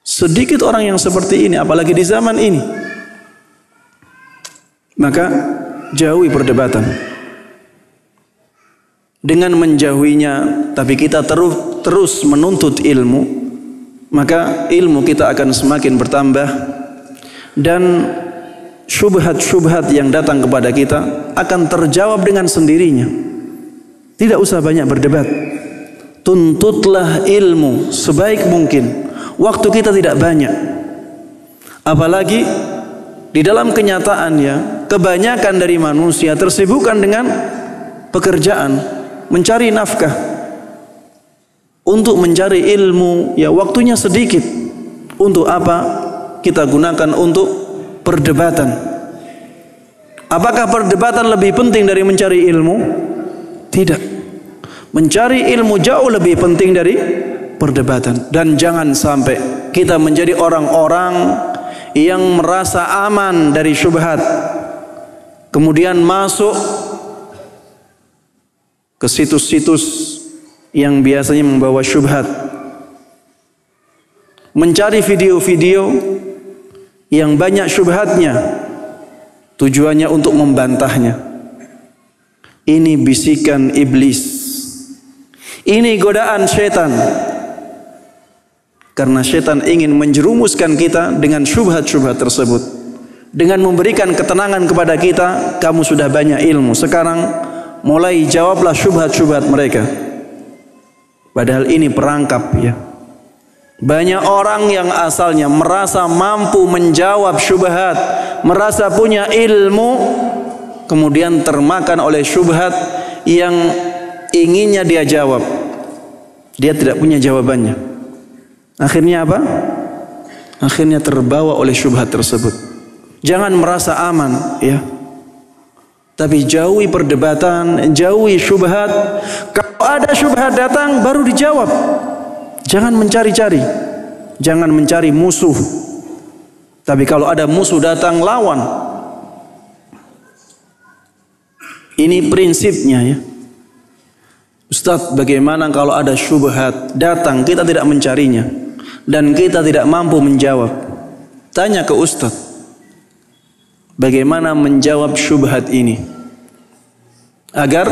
Sedikit orang yang seperti ini, apalagi di zaman ini. Maka jauhi perdebatan. Dengan menjauhinya, tapi kita terus menuntut ilmu, maka ilmu kita akan semakin bertambah dan syubhat-syubhat yang datang kepada kita akan terjawab dengan sendirinya. Tidak usah banyak berdebat. Tuntutlah ilmu sebaik mungkin. Waktu kita tidak banyak. Apalagi di dalam kenyataannya, kebanyakan dari manusia tersibukkan dengan pekerjaan, mencari nafkah. Untuk mencari ilmu, ya waktunya sedikit. Untuk apa kita gunakan untuk perdebatan? Apakah perdebatan lebih penting dari mencari ilmu? Tidak. Mencari ilmu jauh lebih penting dari perdebatan. Dan jangan sampai kita menjadi orang-orang yang merasa aman dari syubhat, kemudian masuk ke situs-situs yang biasanya membawa syubhat, mencari video-video yang banyak syubhatnya, tujuannya untuk membantahnya. Ini bisikan iblis, ini godaan setan, karena setan ingin menjerumuskan kita dengan syubhat-syubhat tersebut, dengan memberikan ketenangan kepada kita. Kamu sudah banyak ilmu, sekarang mulai jawablah syubhat-syubhat mereka. Padahal ini perangkap, ya. Banyak orang yang asalnya merasa mampu menjawab syubhat, merasa punya ilmu, kemudian termakan oleh syubhat yang inginnya dia jawab. Dia tidak punya jawabannya. Akhirnya apa? Akhirnya terbawa oleh syubhat tersebut. Jangan merasa aman, ya. Tapi jauhi perdebatan, jauhi syubhat. Kalau ada syubhat datang, baru dijawab. Jangan mencari-cari, jangan mencari musuh. Tapi kalau ada musuh datang, lawan. Ini prinsipnya, ya. Ustaz, bagaimana kalau ada syubhat datang, kita tidak mencarinya dan kita tidak mampu menjawab? Tanya ke Ustaz, bagaimana menjawab syubhat ini agar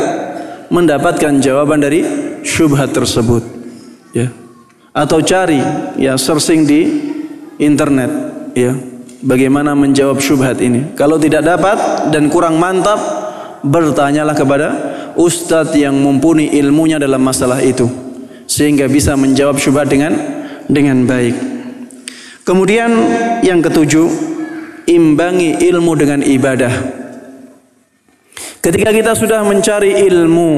mendapatkan jawaban dari syubhat tersebut, ya. Atau cari, ya, searching di internet, ya, bagaimana menjawab syubhat ini. Kalau tidak dapat dan kurang mantap, bertanyalah kepada ustadz yang mumpuni ilmunya dalam masalah itu, sehingga bisa menjawab syubhat dengan baik. Kemudian yang ketujuh, imbangi ilmu dengan ibadah. Ketika kita sudah mencari ilmu,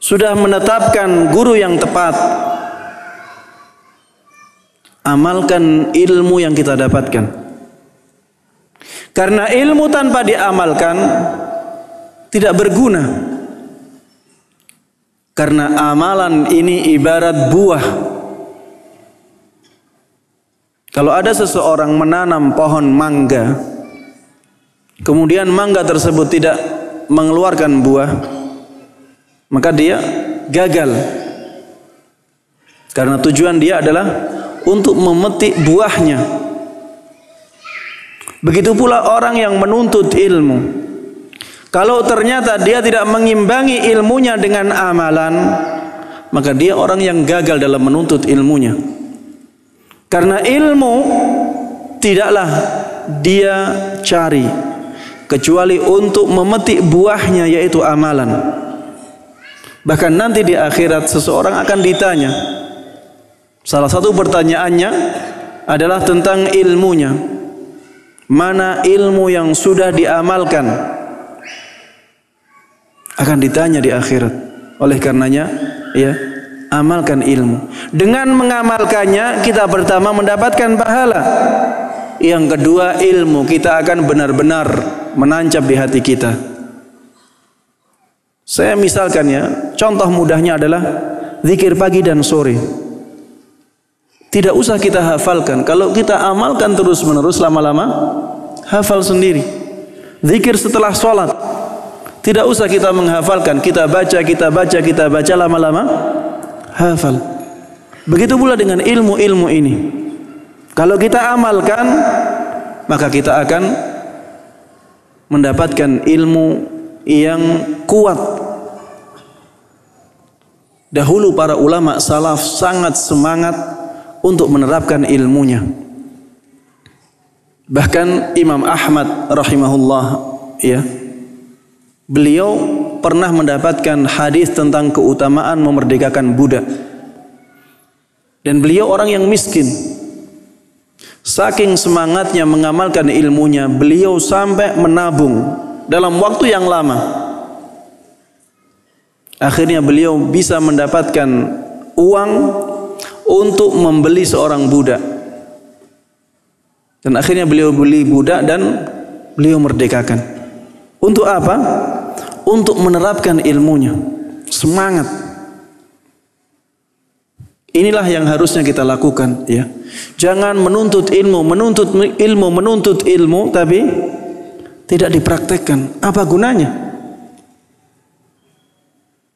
sudah menetapkan guru yang tepat, amalkan ilmu yang kita dapatkan. Karena ilmu tanpa diamalkan tidak berguna. Karena amalan ini ibarat buah. Kalau ada seseorang menanam pohon mangga, kemudian mangga tersebut tidak mengeluarkan buah, maka dia gagal. Karena tujuan dia adalah untuk memetik buahnya. Begitu pula orang yang menuntut ilmu. Kalau ternyata dia tidak mengimbangi ilmunya dengan amalan, maka dia orang yang gagal dalam menuntut ilmunya. Karena ilmu tidaklah dia cari kecuali untuk memetik buahnya, yaitu amalan. Bahkan nanti di akhirat seseorang akan ditanya. Salah satu pertanyaannya adalah tentang ilmunya. Mana ilmu yang sudah diamalkan? Akan ditanya di akhirat. Oleh karenanya, ya, amalkan ilmu. Dengan mengamalkannya, kita pertama mendapatkan pahala. Yang kedua, ilmu kita akan benar-benar menancap di hati kita. Saya misalkan, ya, contoh mudahnya adalah zikir pagi dan sore. Tidak usah kita hafalkan. Kalau kita amalkan terus-menerus, lama-lama hafal sendiri. Zikir setelah sholat, tidak usah kita menghafalkan. Kita baca, lama-lama hafal. Begitu pula dengan ilmu-ilmu ini. Kalau kita amalkan, maka kita akan mendapatkan ilmu yang kuat. Dahulu para ulama salaf sangat semangat untuk menerapkan ilmunya. Bahkan Imam Ahmad rahimahullah, ya, beliau pernah mendapatkan hadis tentang keutamaan memerdekakan budak. Dan beliau orang yang miskin. Saking semangatnya mengamalkan ilmunya, beliau sampai menabung dalam waktu yang lama. Akhirnya beliau bisa mendapatkan uang untuk membeli seorang budak. Dan akhirnya beliau beli budak dan beliau merdekakan. Untuk apa? Untuk menerapkan ilmunya. Semangat. Inilah yang harusnya kita lakukan, ya. Jangan menuntut ilmu, tapi tidak dipraktekkan. Apa gunanya?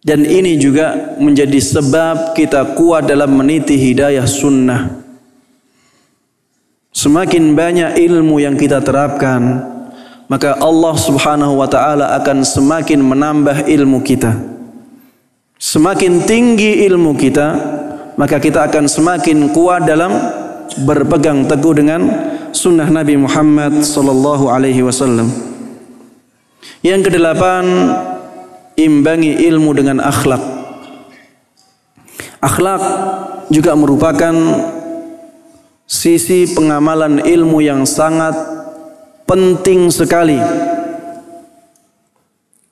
Dan ini juga menjadi sebab kita kuat dalam meniti hidayah sunnah. Semakin banyak ilmu yang kita terapkan, maka Allah Subhanahu wa ta'ala akan semakin menambah ilmu kita. Semakin tinggi ilmu kita, maka kita akan semakin kuat dalam berpegang teguh dengan sunnah Nabi Muhammad sallallahu alaihi wasallam. Yang kedelapan, imbangi ilmu dengan akhlak. Akhlak juga merupakan sisi pengamalan ilmu yang sangat penting sekali.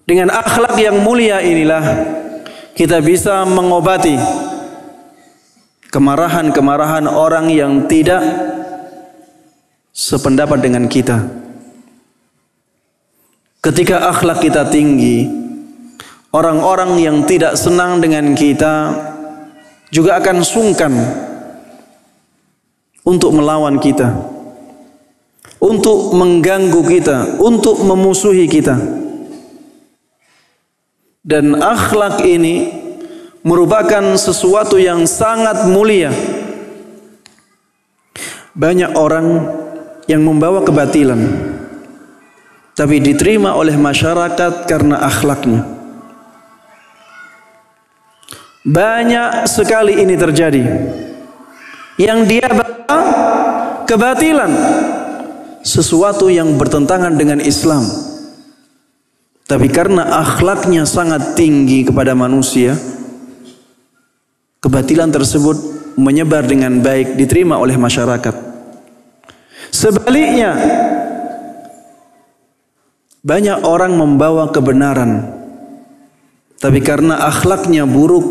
Dengan akhlak yang mulia inilah kita bisa mengobati kemarahan-kemarahan orang yang tidak sependapat dengan kita. Ketika akhlak kita tinggi, orang-orang yang tidak senang dengan kita juga akan sungkan untuk melawan kita, untuk mengganggu kita, untuk memusuhi kita. Dan akhlak ini merupakan sesuatu yang sangat mulia. Banyak orang yang membawa kebatilan, tapi diterima oleh masyarakat karena akhlaknya. Banyak sekali ini terjadi. Yang dia bawa kebatilan, sesuatu yang bertentangan dengan Islam, tapi karena akhlaknya sangat tinggi kepada manusia, kebatilan tersebut menyebar dengan baik, diterima oleh masyarakat. Sebaliknya, banyak orang membawa kebenaran, tapi karena akhlaknya buruk,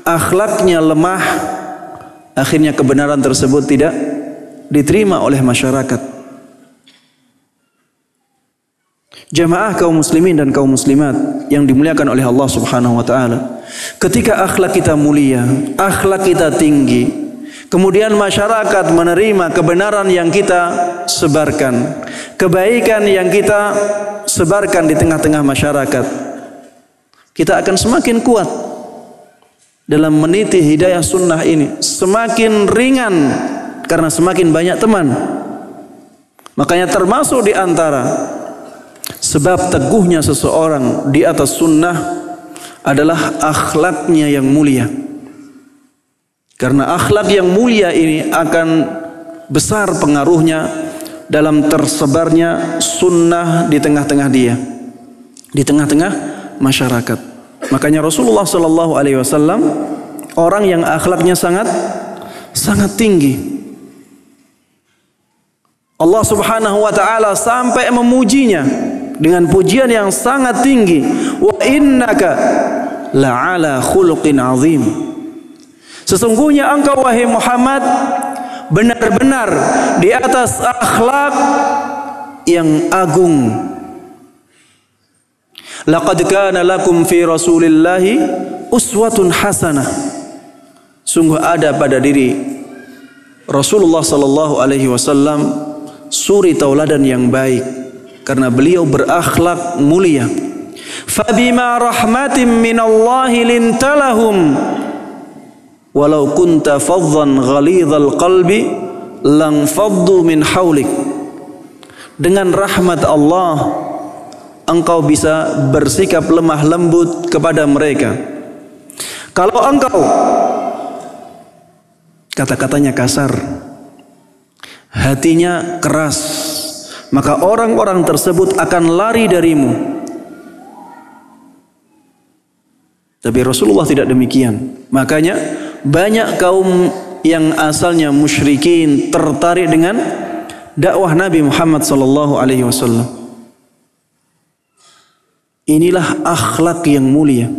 akhlaknya lemah, akhirnya kebenaran tersebut tidak diterima oleh masyarakat. Jamaah kaum muslimin dan kaum muslimat yang dimuliakan oleh Allah Subhanahu wa ta'ala, ketika akhlak kita mulia, akhlak kita tinggi, kemudian masyarakat menerima kebenaran yang kita sebarkan, kebaikan yang kita sebarkan di tengah-tengah masyarakat, kita akan semakin kuat dalam meniti hidayah sunnah ini, semakin ringan karena semakin banyak teman. Makanya termasuk di antara sebab teguhnya seseorang di atas sunnah adalah akhlaknya yang mulia. Karena akhlak yang mulia ini akan besar pengaruhnya dalam tersebarnya sunnah di tengah-tengah dia, di tengah-tengah masyarakat. Makanya Rasulullah sallallahu alaihi wasallam orang yang akhlaknya sangat tinggi. Allah Subhanahu wa ta'ala sampai memujinya dengan pujian yang sangat tinggi. Wa innaka la'ala khuluqin azim. Sesungguhnya engkau wahai Muhammad benar-benar di atas akhlak yang agung. Laqad kana lakum fi Rasulillahi uswatun hasanah. Sungguh ada pada diri Rasulullah sallallahu alaihi wasallam suri tauladan yang baik karena beliau berakhlak mulia. Fabima rahmatin minallahi lintalahum walau kunta faddan ghalidhal qalbi lang faddu min haulik. Dengan rahmat Allah engkau bisa bersikap lemah lembut kepada mereka. Kalau engkau kata-katanya kasar, hatinya keras, maka orang-orang tersebut akan lari darimu. Tapi Rasulullah tidak demikian. Makanya banyak kaum yang asalnya musyrikin tertarik dengan dakwah Nabi Muhammad sallallahu alaihi wasallam. Inilah akhlak yang mulia.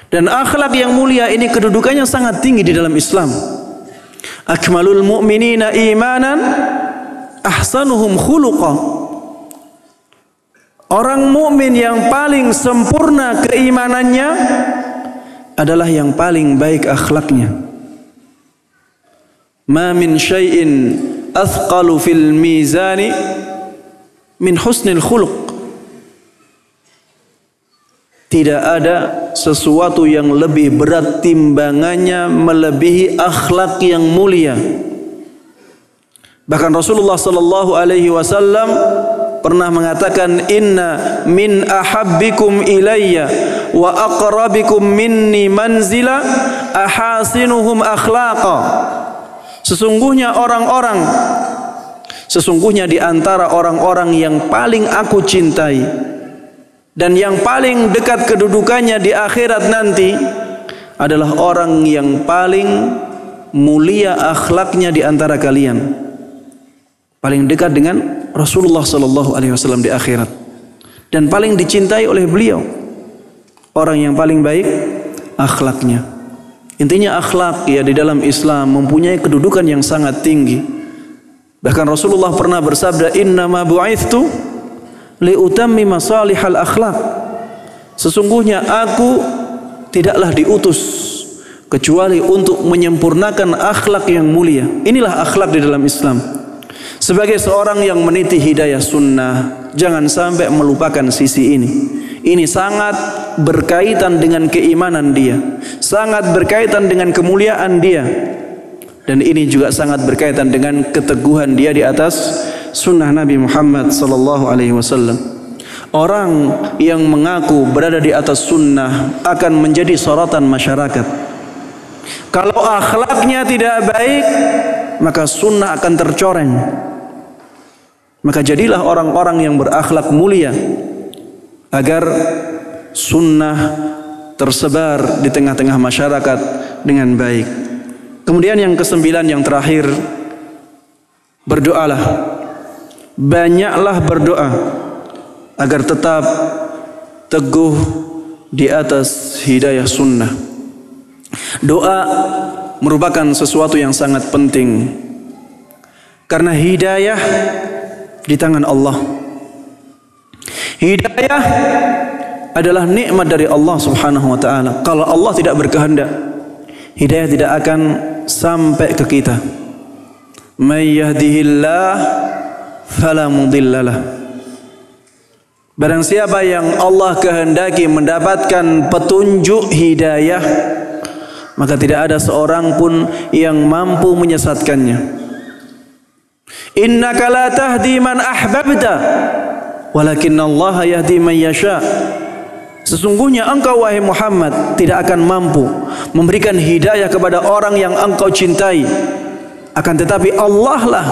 Dan akhlak yang mulia ini kedudukannya sangat tinggi di dalam Islam. Akmalul mu'minina imanan ahsanuhum khuluqa. Orang mukmin yang paling sempurna keimanannya adalah yang paling baik akhlaknya. Ma min syai'in athqalu fil mizani min husnil khuluq. Tidak ada sesuatu yang lebih berat timbangannya melebihi akhlak yang mulia. Bahkan Rasulullah sallallahu alaihi wasallam pernah mengatakan, inna min ahabbikum ilayya wa aqrabikum minni manzila ahasinuhum akhlaqa. Sesungguhnya di antara orang-orang yang paling aku cintai dan yang paling dekat kedudukannya di akhirat nanti adalah orang yang paling mulia akhlaknya di antara kalian. Paling dekat dengan Rasulullah sallallahu alaihi wasallam di akhirat dan paling dicintai oleh beliau. Orang yang paling baik akhlaknya. Intinya akhlak ya di dalam Islam mempunyai kedudukan yang sangat tinggi. Bahkan Rasulullah pernah bersabda, "Innama bu'ithtu liutammima salihal akhlak." Sesungguhnya aku tidaklah diutus kecuali untuk menyempurnakan akhlak yang mulia. Inilah akhlak di dalam Islam. Sebagai seorang yang meniti hidayah sunnah, jangan sampai melupakan sisi ini. Ini sangat berkaitan dengan keimanan dia, sangat berkaitan dengan kemuliaan dia, dan ini juga sangat berkaitan dengan keteguhan dia di atas sunnah Nabi Muhammad sallallahu alaihi wasallam. Orang yang mengaku berada di atas sunnah akan menjadi sorotan masyarakat. Kalau akhlaknya tidak baik, maka sunnah akan tercoreng. Maka jadilah orang-orang yang berakhlak mulia agar sunnah tersebar di tengah-tengah masyarakat dengan baik. Kemudian yang kesembilan, yang terakhir, berdoalah. Banyaklah berdoa agar tetap teguh di atas hidayah sunnah. Doa merupakan sesuatu yang sangat penting karena hidayah di tangan Allah. Hidayah adalah nikmat dari Allah Subhanahu wa taala. Kalau Allah tidak berkehendak, hidayah tidak akan sampai ke kita. May yahdihillah fala mudhillalah. Barang siapa yang Allah kehendaki mendapatkan petunjuk hidayah, maka tidak ada seorang pun yang mampu menyesatkannya. Innaka la tahdi man ahbabta walakinallaha yahdi man yasha. Sesungguhnya engkau wahai Muhammad tidak akan mampu memberikan hidayah kepada orang yang engkau cintai, akan tetapi Allah lah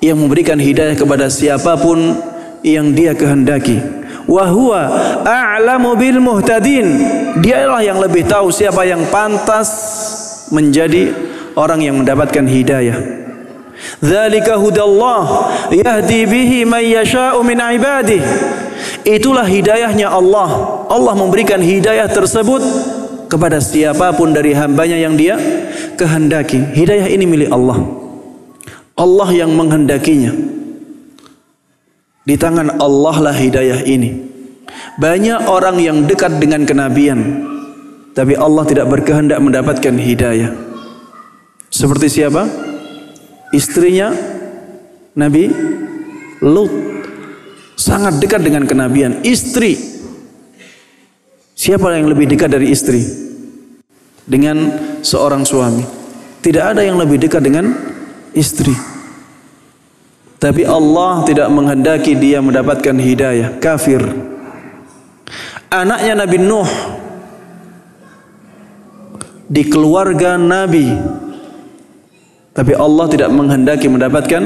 yang memberikan hidayah kepada siapapun yang dia kehendaki. Wa huwa a'lamu bil muhtadin. Dialah yang lebih tahu siapa yang pantas menjadi orang yang mendapatkan hidayah. Dzalika hudallah yahdi bihi man yasha'u min ibadihi. Itulah hidayahnya Allah. Allah memberikan hidayah tersebut kepada siapapun dari hambanya yang dia kehendaki. Hidayah ini milik Allah. Allah yang menghendakinya. Di tangan Allah lah hidayah ini. Banyak orang yang dekat dengan kenabian, tapi Allah tidak berkehendak mendapatkan hidayah. Seperti siapa? Istrinya Nabi Lut, sangat dekat dengan kenabian. Istri, siapa yang lebih dekat dari istri dengan seorang suami? Tidak ada yang lebih dekat dengan istri. Tapi Allah tidak menghendaki dia mendapatkan hidayah, kafir. Anaknya Nabi Nuh di keluarga Nabi, tapi Allah tidak menghendaki mendapatkan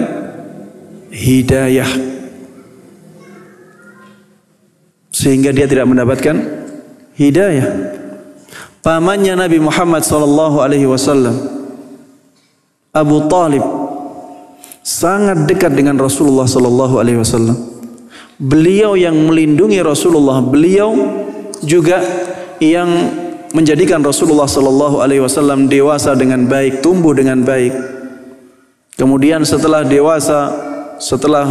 hidayah, sehingga dia tidak mendapatkan hidayah. Pamannya Nabi Muhammad SAW, Abu Talib, sangat dekat dengan Rasulullah SAW. Beliau yang melindungi Rasulullah, beliau juga yang menjadikan Rasulullah SAW dewasa dengan baik, tumbuh dengan baik. Kemudian setelah dewasa, setelah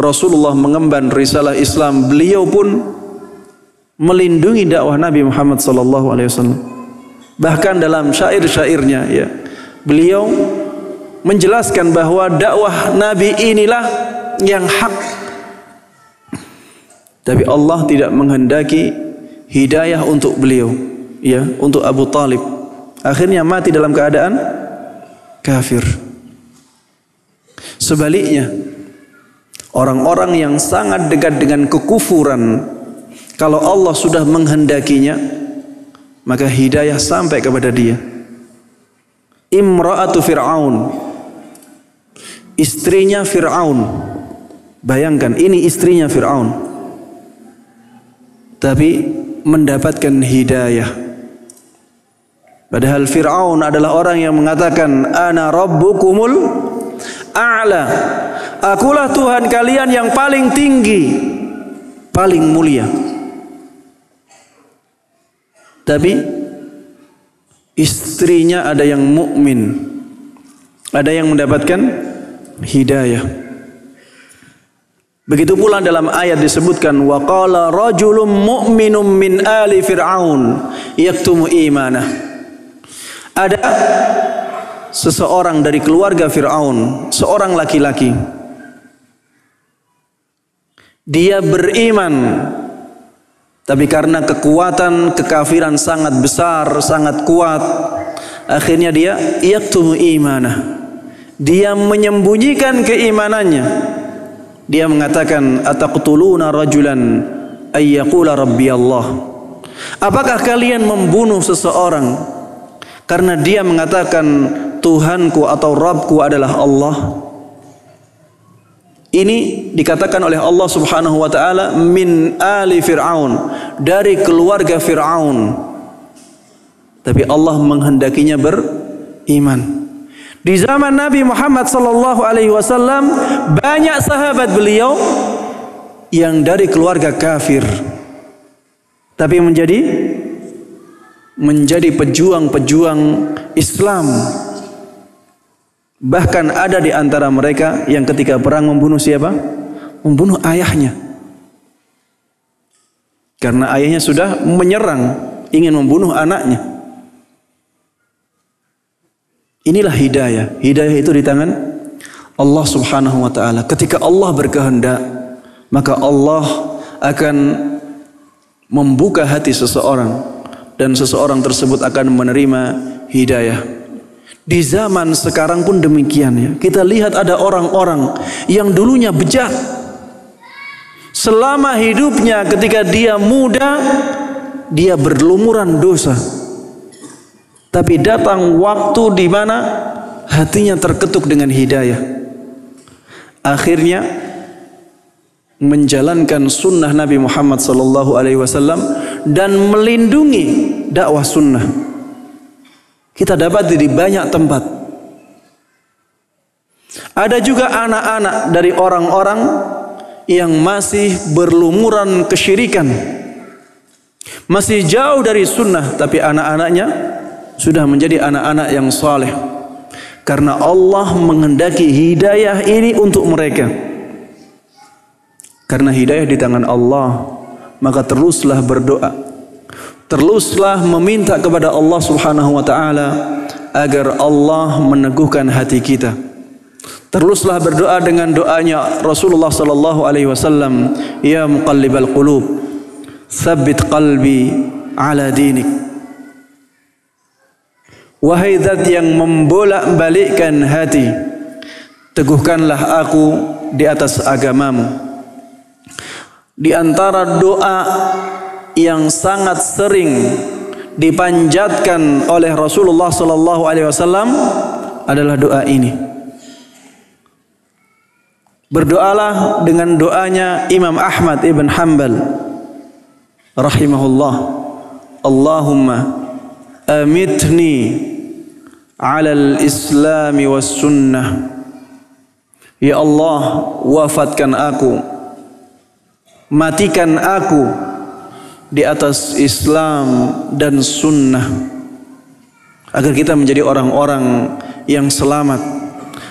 Rasulullah mengemban risalah Islam, beliau pun melindungi dakwah Nabi Muhammad SAW. Bahkan dalam syair-syairnya, ya, beliau menjelaskan bahwa dakwah Nabi inilah yang hak. Tapi Allah tidak menghendaki hidayah untuk beliau, ya, untuk Abu Talib. Akhirnya mati dalam keadaan kafir. Sebaliknya, orang-orang yang sangat dekat dengan kekufuran, kalau Allah sudah menghendakinya, maka hidayah sampai kepada dia. Imra'atu Fir'aun, istrinya Fir'aun. Bayangkan, ini istrinya Fir'aun, tapi mendapatkan hidayah. Padahal Fir'aun adalah orang yang mengatakan, ana rabbukumul a'la, akulah Tuhan kalian yang paling tinggi, paling mulia. Tapi istrinya ada yang mukmin, ada yang mendapatkan hidayah. Begitu pula dalam ayat disebutkan, wa qala rajulun mu'minun min ali fir'aun yaktumu imanah. Ada seseorang dari keluarga Fir'aun, seorang laki-laki, dia beriman, tapi karena kekuatan kekafiran sangat besar, sangat kuat, akhirnya dia yaktumu imanah, dia menyembunyikan keimanannya. Dia mengatakan, ataqtuluna rajulan ay yaqula rabbi Allah. Apakah kalian membunuh seseorang karena dia mengatakan Tuhanku atau Rabbku adalah Allah? Ini dikatakan oleh Allah Subhanahu wa taala min ali Fir'aun, dari keluarga Fir'aun. Tapi Allah menghendakinya beriman. Di zaman Nabi Muhammad sallallahu alaihi wasallam, banyak sahabat beliau yang dari keluarga kafir, tapi menjadi pejuang-pejuang Islam. Bahkan ada di antara mereka yang ketika perang membunuh siapa? Membunuh ayahnya. Karena ayahnya sudah menyerang, ingin membunuh anaknya. Inilah hidayah. Hidayah itu di tangan Allah Subhanahu wa taala. Ketika Allah berkehendak, maka Allah akan membuka hati seseorang dan seseorang tersebut akan menerima hidayah. Di zaman sekarang pun demikian, ya. Kita lihat ada orang-orang yang dulunya bejat. Selama hidupnya ketika dia muda, dia berlumuran dosa. Tapi datang waktu di mana hatinya terketuk dengan hidayah. Akhirnya menjalankan sunnah Nabi Muhammad SAW dan melindungi dakwah sunnah. Kita dapat di banyak tempat. Ada juga anak-anak dari orang-orang yang masih berlumuran kesyirikan, masih jauh dari sunnah, tapi anak-anaknya sudah menjadi anak-anak yang saleh, karena Allah menghendaki hidayah ini untuk mereka. Karena hidayah di tangan Allah, maka teruslah berdoa, teruslah meminta kepada Allah Subhanahu wa taala agar Allah meneguhkan hati kita. Teruslah berdoa dengan doanya Rasulullah sallallahu alaihi wasallam, ya muqallibal qulub, tsabbit qalbi ala dinik. Wahai zat yang membolak-balikkan hati, teguhkanlah aku di atas agamamu. Di antara doa yang sangat sering dipanjatkan oleh Rasulullah sallallahu alaihi wasallam adalah doa ini. Berdoalah dengan doanya Imam Ahmad ibn Hanbal rahimahullah. Allahumma amitni ala al-islami was sunnah. Ya Allah, wafatkan aku, matikan aku di atas Islam dan sunnah, agar kita menjadi orang-orang yang selamat,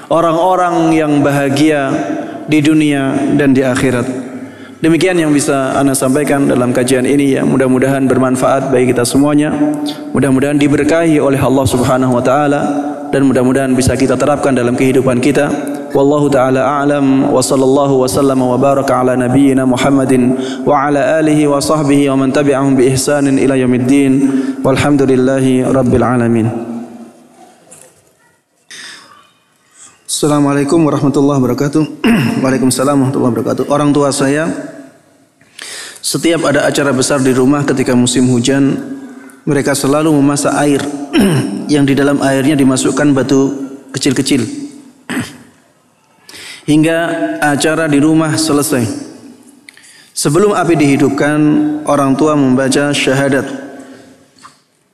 orang-orang yang bahagia di dunia dan di akhirat. Demikian yang bisa Ana sampaikan dalam kajian ini, ya. Mudah-mudahan bermanfaat bagi kita semuanya. Mudah-mudahan diberkahi oleh Allah Subhanahu wa taala dan mudah-mudahan bisa kita terapkan dalam kehidupan kita. Wallahu taala a'lam wa sallallahu wa sallama wa baraka ala nabiyyina Muhammadin wa ala alihi wa sahbihi wa man tabi'ahum bi ihsanin ila yaumiddin. Walhamdulillahi rabbil alamin. Assalamualaikum warahmatullahi wabarakatuh. Waalaikumsalam warahmatullahi wabarakatuh. Orang tua saya setiap ada acara besar di rumah ketika musim hujan, mereka selalu memasak air yang di dalam airnya dimasukkan batu kecil-kecil hingga acara di rumah selesai. Sebelum api dihidupkan, orang tua membaca syahadat,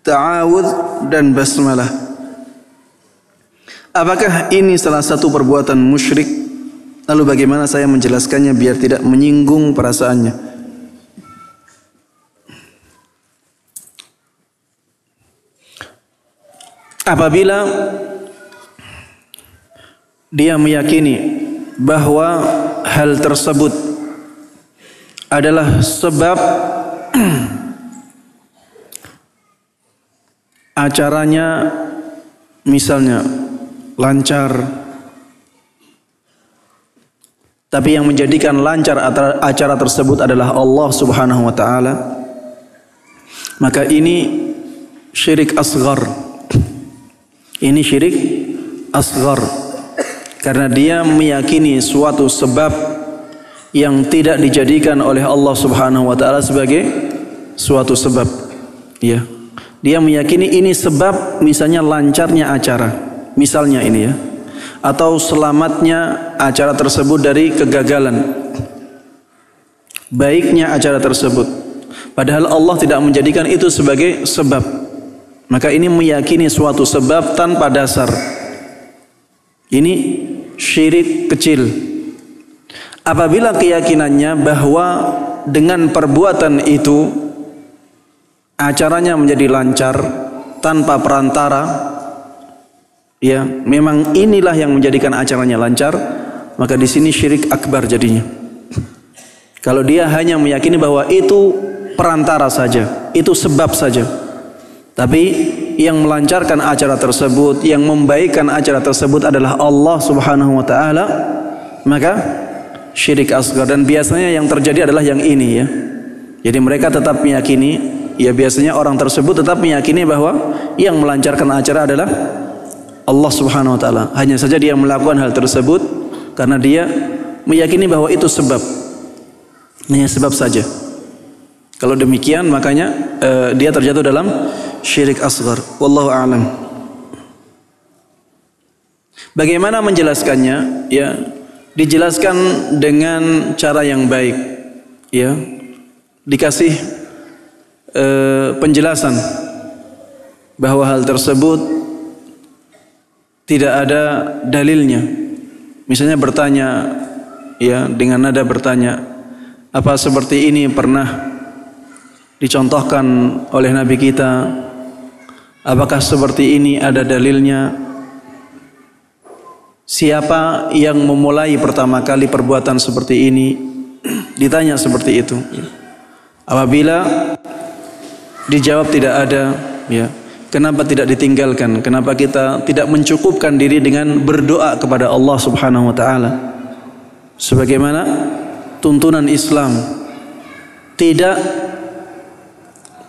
ta'awudz dan basmalah. Apakah ini salah satu perbuatan musyrik? Lalu bagaimana saya menjelaskannya biar tidak menyinggung perasaannya? Apabila dia meyakini bahwa hal tersebut adalah sebab acaranya, misalnya lancar, tapi yang menjadikan lancar acara tersebut adalah Allah Subhanahu wa taala, maka ini syirik asghar. Ini syirik asghar karena dia meyakini suatu sebab yang tidak dijadikan oleh Allah Subhanahu wa taala sebagai suatu sebab, ya. Dia meyakini ini sebab, misalnya lancarnya acara, misalnya ini, ya, atau selamatnya acara tersebut dari kegagalan, baiknya acara tersebut, padahal Allah tidak menjadikan itu sebagai sebab. Maka ini meyakini suatu sebab tanpa dasar. Ini syirik kecil. Apabila keyakinannya bahwa dengan perbuatan itu acaranya menjadi lancar tanpa perantara, ya, memang inilah yang menjadikan acaranya lancar, maka di sini syirik akbar jadinya. Kalau dia hanya meyakini bahwa itu perantara saja, itu sebab saja, tapi yang melancarkan acara tersebut, yang membaikkan acara tersebut adalah Allah Subhanahu wa taala, maka syirik asghar. Dan biasanya yang terjadi adalah yang ini, ya. Jadi mereka tetap meyakini, ya, biasanya orang tersebut tetap meyakini bahwa yang melancarkan acara adalah Allah Subhanahu wa taala. Hanya saja dia melakukan hal tersebut karena dia meyakini bahwa itu sebab. Hanya sebab saja. Kalau demikian, makanya dia terjatuh dalam syirik asghar. Wallahu a'lam. Bagaimana menjelaskannya? Ya, dijelaskan dengan cara yang baik, ya. Dikasih penjelasan bahwa hal tersebut tidak ada dalilnya. Misalnya bertanya, ya, dengan nada bertanya, apa seperti ini pernah dicontohkan oleh Nabi kita? Apakah seperti ini ada dalilnya? Siapa yang memulai pertama kali perbuatan seperti ini? Ditanya seperti itu. Apabila dijawab tidak ada, ya, kenapa tidak ditinggalkan? Kenapa kita tidak mencukupkan diri dengan berdoa kepada Allah Subhanahu wa taala? Sebagaimana tuntunan Islam, tidak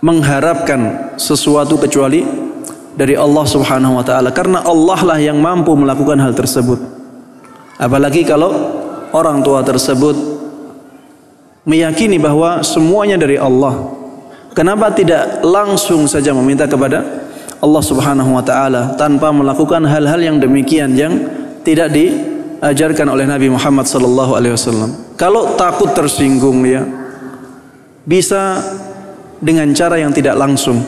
mengharapkan sesuatu kecuali dari Allah Subhanahu wa taala, karena Allah lah yang mampu melakukan hal tersebut. Apalagi kalau orang tua tersebut meyakini bahwa semuanya dari Allah, kenapa tidak langsung saja meminta kepada Allah Subhanahu wa taala tanpa melakukan hal-hal yang demikian yang tidak diajarkan oleh Nabi Muhammad sallallahu alaihi wasallam. Kalau takut tersinggung ya, bisa dengan cara yang tidak langsung.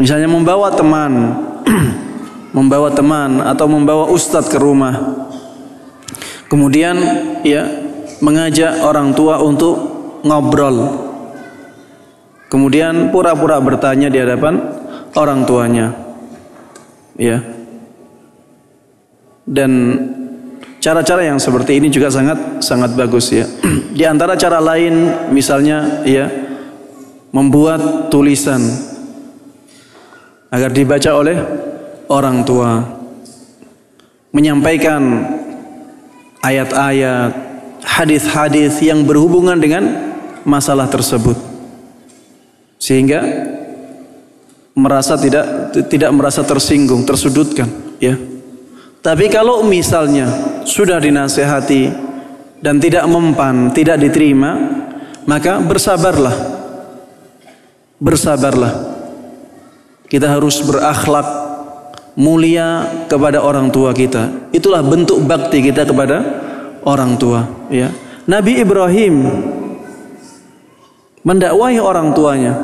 Misalnya membawa teman membawa teman atau membawa ustadz ke rumah. Kemudian ya mengajak orang tua untuk ngobrol. Kemudian pura-pura bertanya di hadapan orang tuanya. Ya. Dan cara-cara yang seperti ini juga sangat bagus ya. Di antara cara lain misalnya ya membuat tulisan agar dibaca oleh orang tua, menyampaikan ayat-ayat, hadis-hadis yang berhubungan dengan masalah tersebut, sehingga tidak merasa tersinggung, tersudutkan ya. Tapi kalau misalnya sudah dinasihati dan tidak mempan, tidak diterima, maka bersabarlah. Kita harus berakhlak mulia kepada orang tua kita. Itulah bentuk bakti kita kepada orang tua ya. Nabi Ibrahim mendakwahi orang tuanya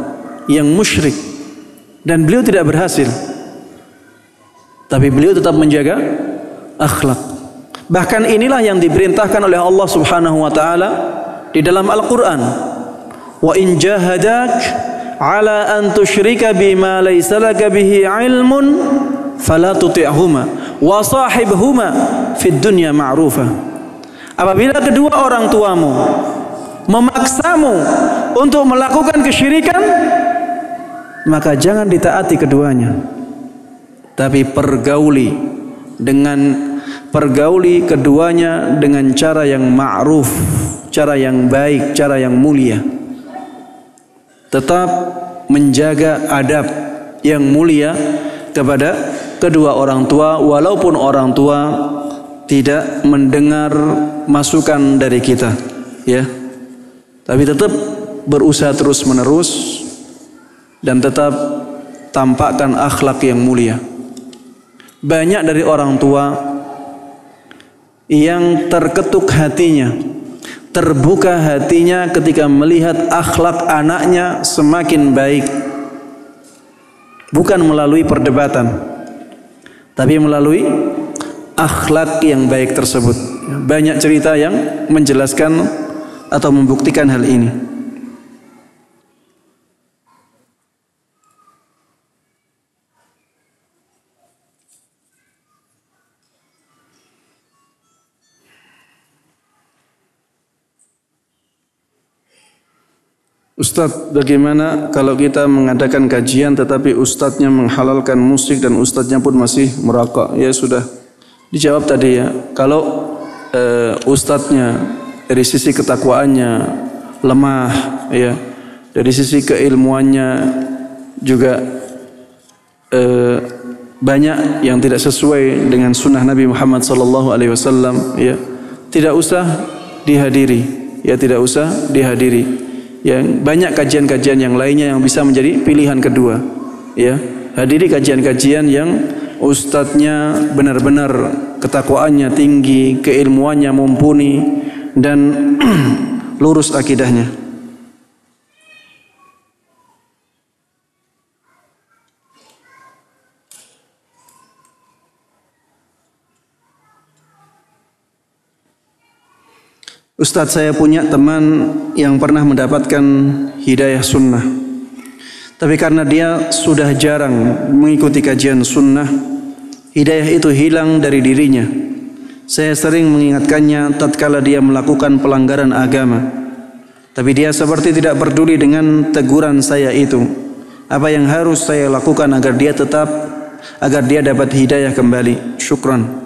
yang musyrik dan beliau tidak berhasil, tapi beliau tetap menjaga akhlak. Bahkan inilah yang diperintahkan oleh Allah Subhanahu wa taala di dalam Al-Qur'an. Wa in jahadak ala an tusyrika bima laysa laka bihi ilmun fala tuti'huma wa sahibhuma fid dunya ma'rufa. Apabila kedua orang tuamu memaksamu untuk melakukan kesyirikan, maka jangan ditaati keduanya, tapi pergauli keduanya dengan cara yang ma'ruf, cara yang baik, cara yang mulia. Tetap menjaga adab yang mulia kepada kedua orang tua, walaupun orang tua tidak mendengar masukan dari kita ya, tapi tetap berusaha terus menerus dan tetap tampakkan akhlak yang mulia. Banyak dari orang tua yang terketuk hatinya, terbuka hatinya ketika melihat akhlak anaknya semakin baik, bukan melalui perdebatan, tapi melalui akhlak yang baik tersebut. Banyak cerita yang menjelaskan atau membuktikan hal ini. Ustadz, bagaimana kalau kita mengadakan kajian tetapi ustadznya menghalalkan musik dan ustadznya pun masih merokok? Ya sudah dijawab tadi ya. Kalau ustadznya dari sisi ketakwaannya lemah ya, dari sisi keilmuannya juga banyak yang tidak sesuai dengan sunnah Nabi Muhammad SAW ya, tidak usah dihadiri ya, tidak usah dihadiri. Yang banyak kajian-kajian yang lainnya yang bisa menjadi pilihan kedua ya. Hadiri kajian-kajian yang ustadznya benar-benar ketakwaannya tinggi, keilmuannya mumpuni dan lurus akidahnya. Ustadz, saya punya teman yang pernah mendapatkan hidayah sunnah, tapi karena dia sudah jarang mengikuti kajian sunnah, hidayah itu hilang dari dirinya. Saya sering mengingatkannya tatkala dia melakukan pelanggaran agama, tapi dia seperti tidak peduli dengan teguran saya itu. Apa yang harus saya lakukan agar dia dapat hidayah kembali? Syukran.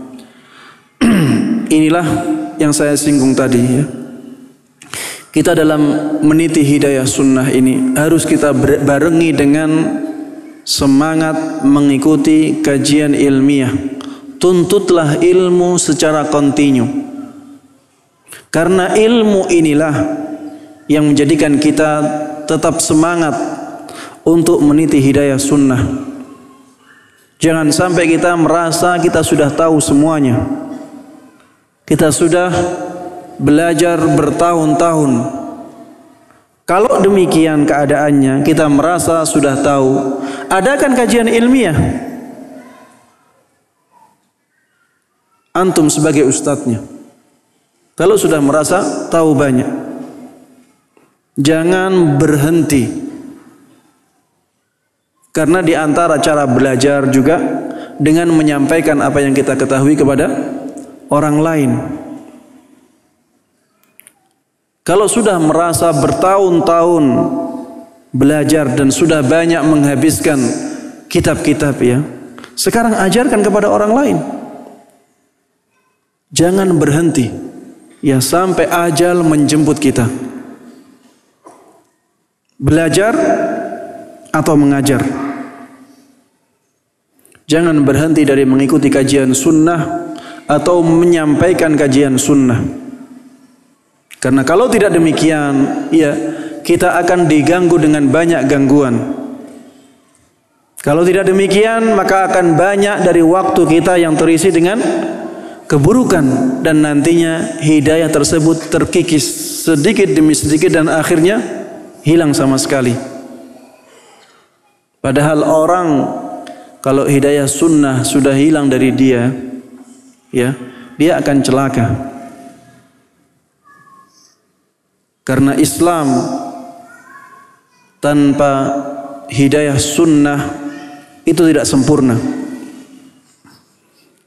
Inilah yang saya singgung tadi ya. Kita dalam meniti hidayah sunnah ini harus kita barengi dengan semangat mengikuti kajian ilmiah. Tuntutlah ilmu secara kontinu, karena ilmu inilah yang menjadikan kita tetap semangat untuk meniti hidayah sunnah. Jangan sampai kita merasa kita sudah tahu semuanya. Kita sudah belajar bertahun-tahun. Kalau demikian keadaannya, kita merasa sudah tahu, adakan kajian ilmiah. Antum sebagai ustadznya, kalau sudah merasa tahu banyak, jangan berhenti. Karena di antara cara belajar juga dengan menyampaikan apa yang kita ketahui kepada orang lain. Kalau sudah merasa bertahun-tahun belajar dan sudah banyak menghabiskan kitab-kitab, ya, sekarang ajarkan kepada orang lain. Jangan berhenti, ya, sampai ajal menjemput kita. Belajar atau mengajar. Jangan berhenti dari mengikuti kajian sunnah atau menyampaikan kajian sunnah. Karena kalau tidak demikian, ya, kita akan diganggu dengan banyak gangguan. Kalau tidak demikian, maka akan banyak dari waktu kita yang terisi dengan keburukan, dan nantinya hidayah tersebut terkikis sedikit demi sedikit dan akhirnya hilang sama sekali. Padahal orang kalau hidayah sunnah sudah hilang dari dia, ya, dia akan celaka. Karena Islam tanpa hidayah sunnah itu tidak sempurna.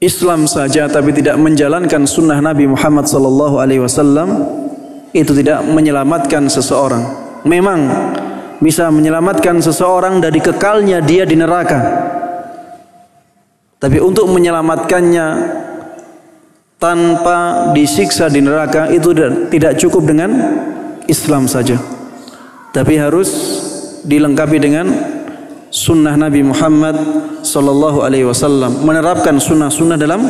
Islam saja tapi tidak menjalankan sunnah Nabi Muhammad SAW, itu tidak menyelamatkan seseorang. Memang bisa menyelamatkan seseorang dari kekalnya dia di neraka, tapi untuk menyelamatkannya tanpa disiksa di neraka itu tidak cukup dengan Islam saja, tapi harus dilengkapi dengan sunnah Nabi Muhammad SAW, menerapkan sunnah-sunnah dalam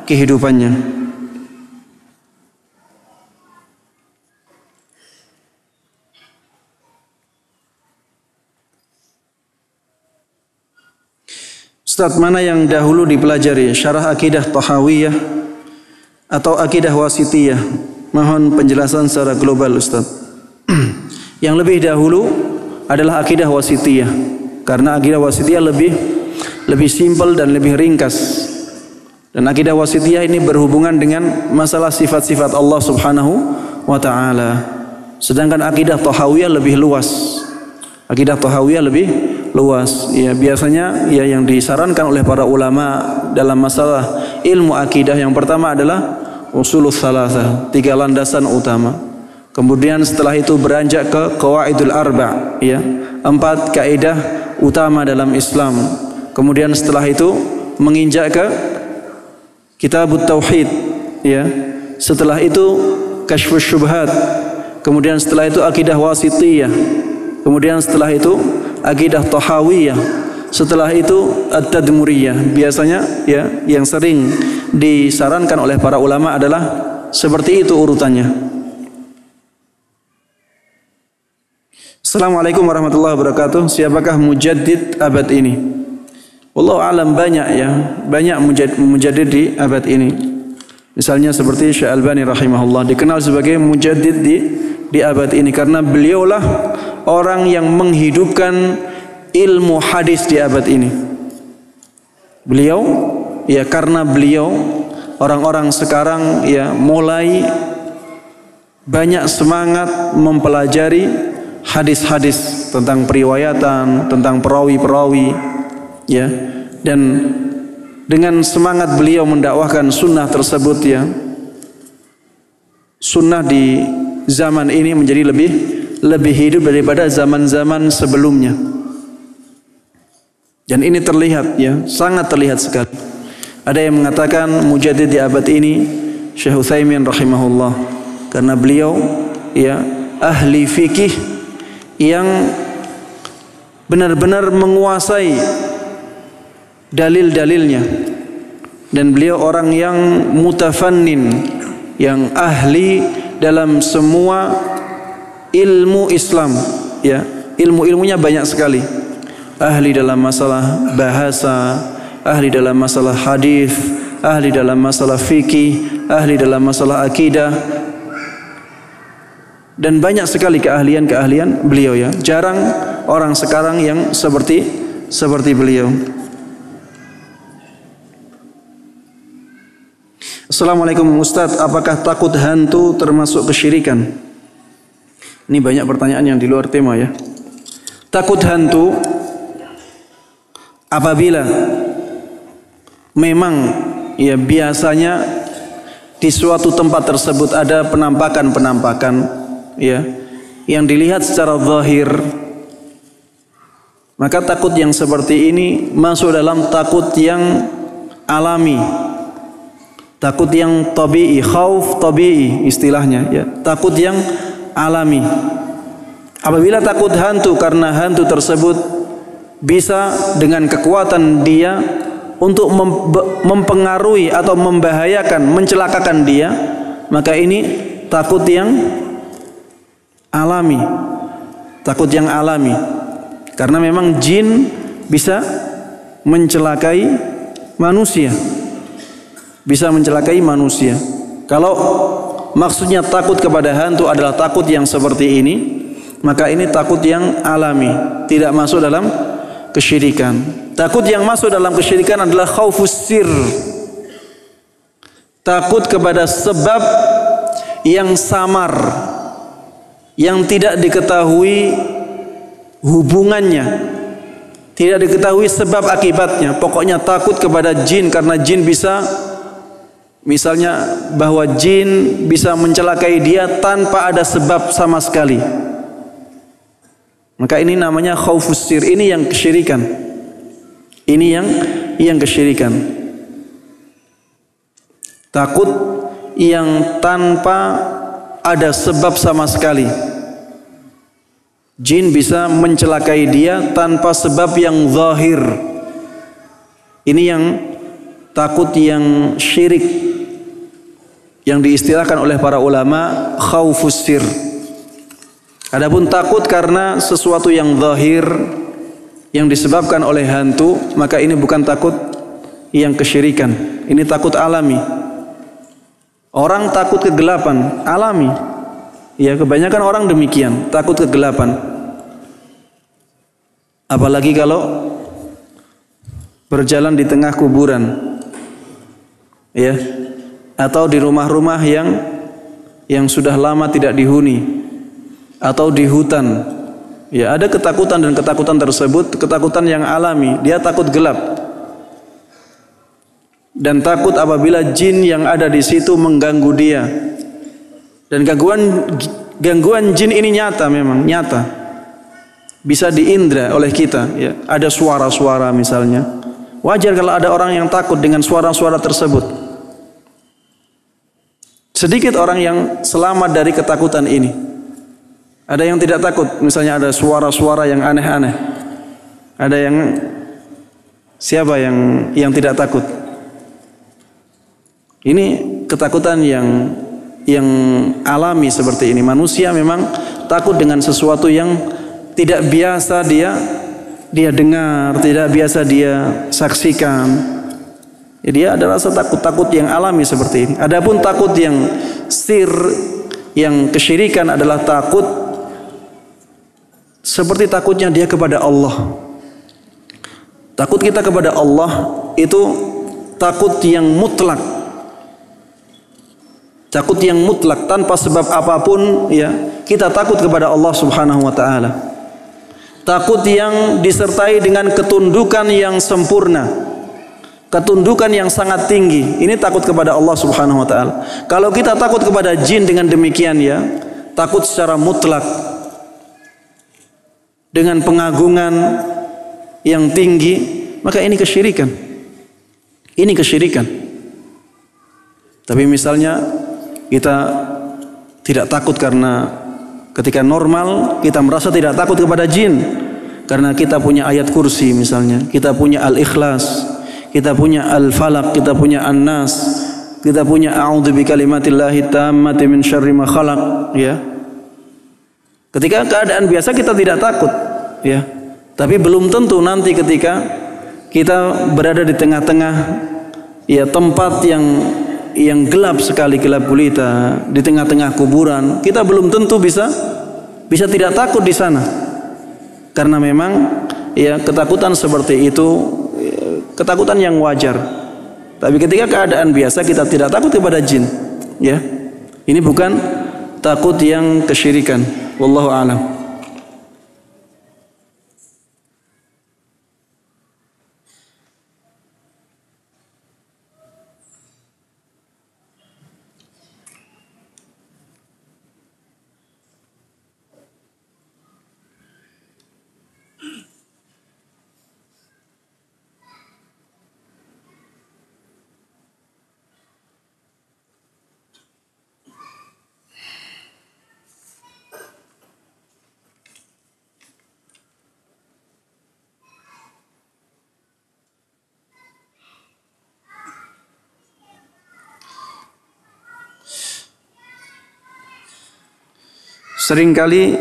kehidupannya. Ustaz, mana yang dahulu dipelajari, syarah akidah Tahawiyah atau akidah Wasitiyah? Mohon penjelasan secara global, Ustaz. Yang lebih dahulu adalah akidah Wasitiyah, karena akidah Wasitiyah lebih simpel dan lebih ringkas. Dan akidah Wasitiyah ini berhubungan dengan masalah sifat-sifat Allah Subhanahu wa taala. Sedangkan akidah Tahawiyah lebih luas. Akidah Tahawiyah lebih luas. Ya, biasanya ya yang disarankan oleh para ulama dalam masalah ilmu akidah, yang pertama adalah usulul salasah, 3 landasan utama. Kemudian setelah itu beranjak ke qawaidul arba', ya, 4 kaidah utama dalam Islam. Kemudian setelah itu menginjak ke kitabut tauhid, ya. Setelah itu kasyfus syubhat. Kemudian setelah itu akidah wasitiyah. Kemudian setelah itu akidah tahawiyah. Setelah itu at-tadmuriyah. Biasanya, ya, yang sering disarankan oleh para ulama adalah seperti itu urutannya. Assalamualaikum warahmatullahi wabarakatuh. Siapakah mujaddid abad ini? Wallahu alam, banyak, ya, banyak mujaddid di abad ini. Misalnya seperti Syekh Albani rahimahullah, dikenal sebagai mujaddid di abad ini karena beliaulah orang yang menghidupkan ilmu hadis di abad ini. Beliau, ya, karena beliau orang-orang sekarang, ya, mulai banyak semangat mempelajari hadis-hadis tentang periwayatan, tentang perawi-perawi, ya, dan dengan semangat beliau mendakwahkan sunnah tersebut, ya, sunnah di zaman ini menjadi lebih hidup daripada zaman-zaman sebelumnya. Dan ini terlihat, ya, sangat terlihat sekali. Ada yang mengatakan mujaddid di abad ini Syekh Utsaimin rahimahullah, karena beliau, ya, ahli fikih yang benar-benar menguasai dalil-dalilnya, dan beliau orang yang mutafannin, yang ahli dalam semua ilmu Islam, ya, ilmu-ilmunya banyak sekali. Ahli dalam masalah bahasa, ahli dalam masalah hadis, ahli dalam masalah fikih, ahli dalam masalah akidah, dan banyak sekali keahlian-keahlian beliau ya. Jarang orang sekarang yang seperti beliau. Assalamualaikum Ustaz, apakah takut hantu termasuk kesyirikan? Ini banyak pertanyaan yang di luar tema ya. Takut hantu apabila memang ya biasanya di suatu tempat tersebut ada penampakan ya yang dilihat secara zahir, maka takut yang seperti ini masuk dalam takut yang alami, takut yang tabi'i, khauf tabi'i istilahnya ya, takut yang alami. Apabila takut hantu karena hantu tersebut bisa dengan kekuatan dia untuk mempengaruhi atau membahayakan, mencelakakan dia, maka ini takut yang alami. Takut yang alami. Karena memang jin bisa mencelakai manusia. Bisa mencelakai manusia. Kalau maksudnya takut kepada hantu adalah takut yang seperti ini, maka ini takut yang alami, tidak masuk dalam kesyirikan. Takut yang masuk dalam kesyirikan adalah khaufus sir. Takut kepada sebab yang samar, yang tidak diketahui hubungannya, tidak diketahui sebab akibatnya. Pokoknya takut kepada jin karena jin bisa, misalnya bahwa jin bisa mencelakai dia tanpa ada sebab sama sekali. Maka ini namanya khaufus sir. Ini yang kesyirikan. Ini yang kesyirikan. Takut yang tanpa ada sebab sama sekali. Jin bisa mencelakai dia tanpa sebab yang zahir. Ini yang takut yang syirik, yang diistilahkan oleh para ulama khaufus sir. Adapun takut karena sesuatu yang zahir yang disebabkan oleh hantu, maka ini bukan takut yang kesyirikan. Ini takut alami. Orang takut kegelapan, alami. Ya, kebanyakan orang demikian, takut kegelapan. Apalagi kalau berjalan di tengah kuburan. Ya. Atau di rumah-rumah yang sudah lama tidak dihuni. Atau di hutan, ya ada ketakutan, dan ketakutan tersebut ketakutan yang alami. Dia takut gelap dan takut apabila jin yang ada di situ mengganggu dia. Dan gangguan jin ini nyata, memang nyata, bisa diindra oleh kita. Ya, ada suara-suara misalnya. Wajar kalau ada orang yang takut dengan suara-suara tersebut. Sedikit orang yang selamat dari ketakutan ini. Ada yang tidak takut, misalnya ada suara-suara yang aneh-aneh. Ada yang siapa yang tidak takut? Ini ketakutan yang alami seperti ini. Manusia memang takut dengan sesuatu yang tidak biasa dia dengar, tidak biasa dia saksikan. Ya, dia ada rasa takut yang alami seperti ini. Adapun takut yang sir, yang kesyirikan adalah takut seperti takutnya dia kepada Allah. Takut kita kepada Allah itu takut yang mutlak. Takut yang mutlak tanpa sebab apapun, ya. Kita takut kepada Allah Subhanahu wa taala. Takut yang disertai dengan ketundukan yang sempurna. Ketundukan yang sangat tinggi. Ini takut kepada Allah Subhanahu wa taala. Kalau kita takut kepada jin dengan demikian, ya, takut secara mutlak, dengan pengagungan yang tinggi, maka ini kesyirikan. Ini kesyirikan. Tapi misalnya kita tidak takut karena ketika normal kita merasa tidak takut kepada jin karena kita punya ayat kursi misalnya, kita punya al-ikhlas, kita punya al-falaq, kita punya an-nas, kita punya a'udzu bikalimatillahi tammati min syarri ma khalaq, ya. Ketika keadaan biasa kita tidak takut, ya. Tapi belum tentu nanti ketika kita berada di tengah-tengah, ya, tempat yang yang gelap sekali, gelap gulita di tengah-tengah kuburan, kita belum tentu bisa tidak takut di sana. Karena memang ya ketakutan seperti itu ketakutan yang wajar. Tapi ketika keadaan biasa kita tidak takut kepada jin, ya. Ini bukan takut yang kesyirikan. Wallahu a'lam. Seringkali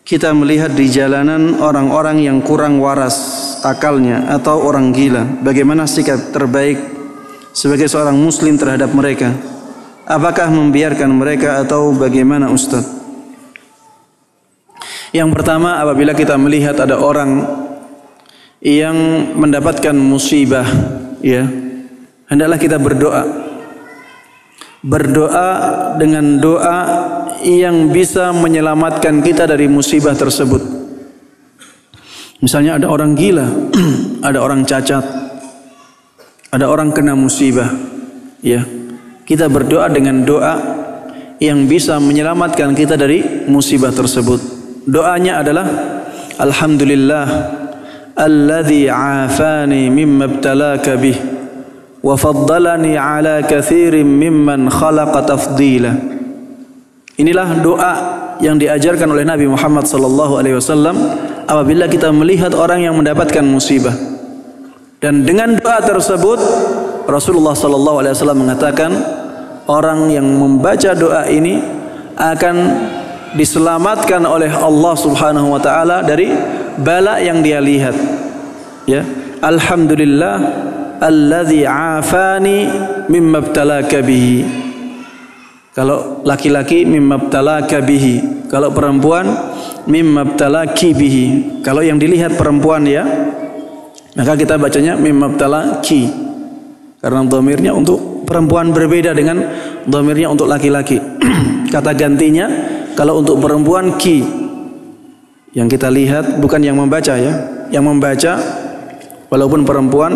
kita melihat di jalanan orang-orang yang kurang waras akalnya atau orang gila. Bagaimana sikap terbaik sebagai seorang muslim terhadap mereka? Apakah membiarkan mereka atau bagaimana, Ustaz? Yang pertama, apabila kita melihat ada orang yang mendapatkan musibah, ya, hendaklah kita berdoa. Berdoa dengan doa yang bisa menyelamatkan kita dari musibah tersebut. Misalnya ada orang gila, ada orang cacat, ada orang kena musibah, ya. Kita berdoa dengan doa yang bisa menyelamatkan kita dari musibah tersebut. Doanya adalah Alhamdulillah alladzi afani mimma ibtalaka bih wa faddalani ala katsirin mimman khalaqa tafdila. Inilah doa yang diajarkan oleh Nabi Muhammad SAW apabila kita melihat orang yang mendapatkan musibah. Dan dengan doa tersebut Rasulullah SAW mengatakan orang yang membaca doa ini akan diselamatkan oleh Allah Subhanahu wa taala dari bala yang dia lihat. Ya, Alhamdulillah alladzi afani mimma ibtalaka bihi. Kalau laki-laki mimma ibtalaka bihi, kalau perempuan mimma ibtalaki bihi. Kalau yang dilihat perempuan, ya, maka kita bacanya mimma ibtalaki, karena dhamirnya untuk perempuan berbeda dengan dhamirnya untuk laki-laki. Kata gantinya kalau untuk perempuan ki. Yang kita lihat bukan yang membaca, ya. Yang membaca walaupun perempuan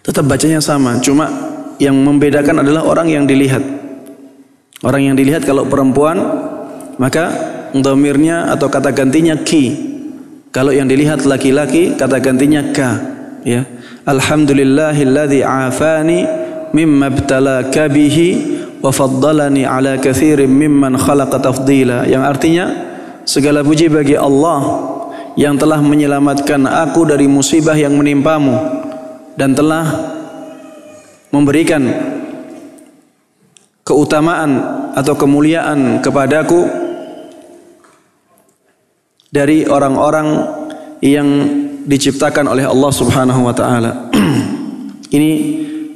tetap bacanya sama, cuma yang membedakan adalah orang yang dilihat. Orang yang dilihat kalau perempuan maka dhamirnya atau kata gantinya ki. Kalau yang dilihat laki-laki kata gantinya ka, ya. Alhamdulillahilladzi afani mimma ibtalaka bihi wa faddalani ala katsirin mimman khalaqa tafdila. Yang artinya segala puji bagi Allah yang telah menyelamatkan aku dari musibah yang menimpamu dan telah memberikan keutamaan atau kemuliaan kepadaku dari orang-orang yang diciptakan oleh Allah Subhanahu wa taala. Ini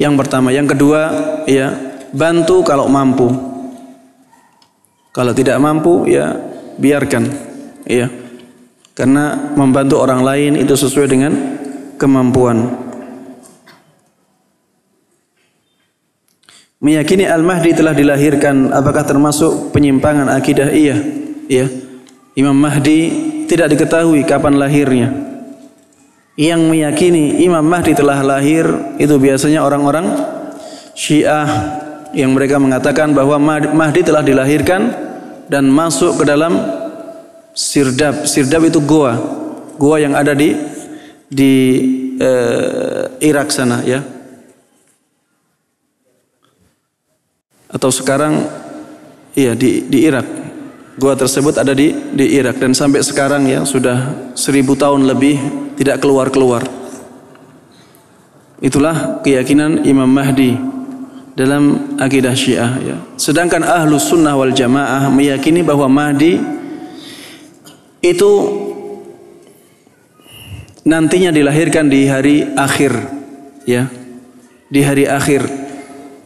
yang pertama. Yang kedua, ya, bantu kalau mampu. Kalau tidak mampu, ya biarkan, ya. Karena membantu orang lain itu sesuai dengan kemampuan. Meyakini Al-Mahdi telah dilahirkan, apakah termasuk penyimpangan akidah? Iya, ya. Imam Mahdi tidak diketahui kapan lahirnya. Yang meyakini Imam Mahdi telah lahir itu biasanya orang-orang Syiah yang mereka mengatakan bahwa Mahdi telah dilahirkan dan masuk ke dalam sirdab. Sirdab itu goa yang ada di Irak sana, ya. Atau sekarang, iya, di Irak. Gua tersebut ada di Irak dan sampai sekarang, ya, sudah 1000 tahun lebih tidak keluar. Itulah keyakinan Imam Mahdi dalam akidah Syiah, ya. Sedangkan Ahlus Sunnah wal Jamaah meyakini bahwa Mahdi itu nantinya dilahirkan di hari akhir, ya. di hari akhir,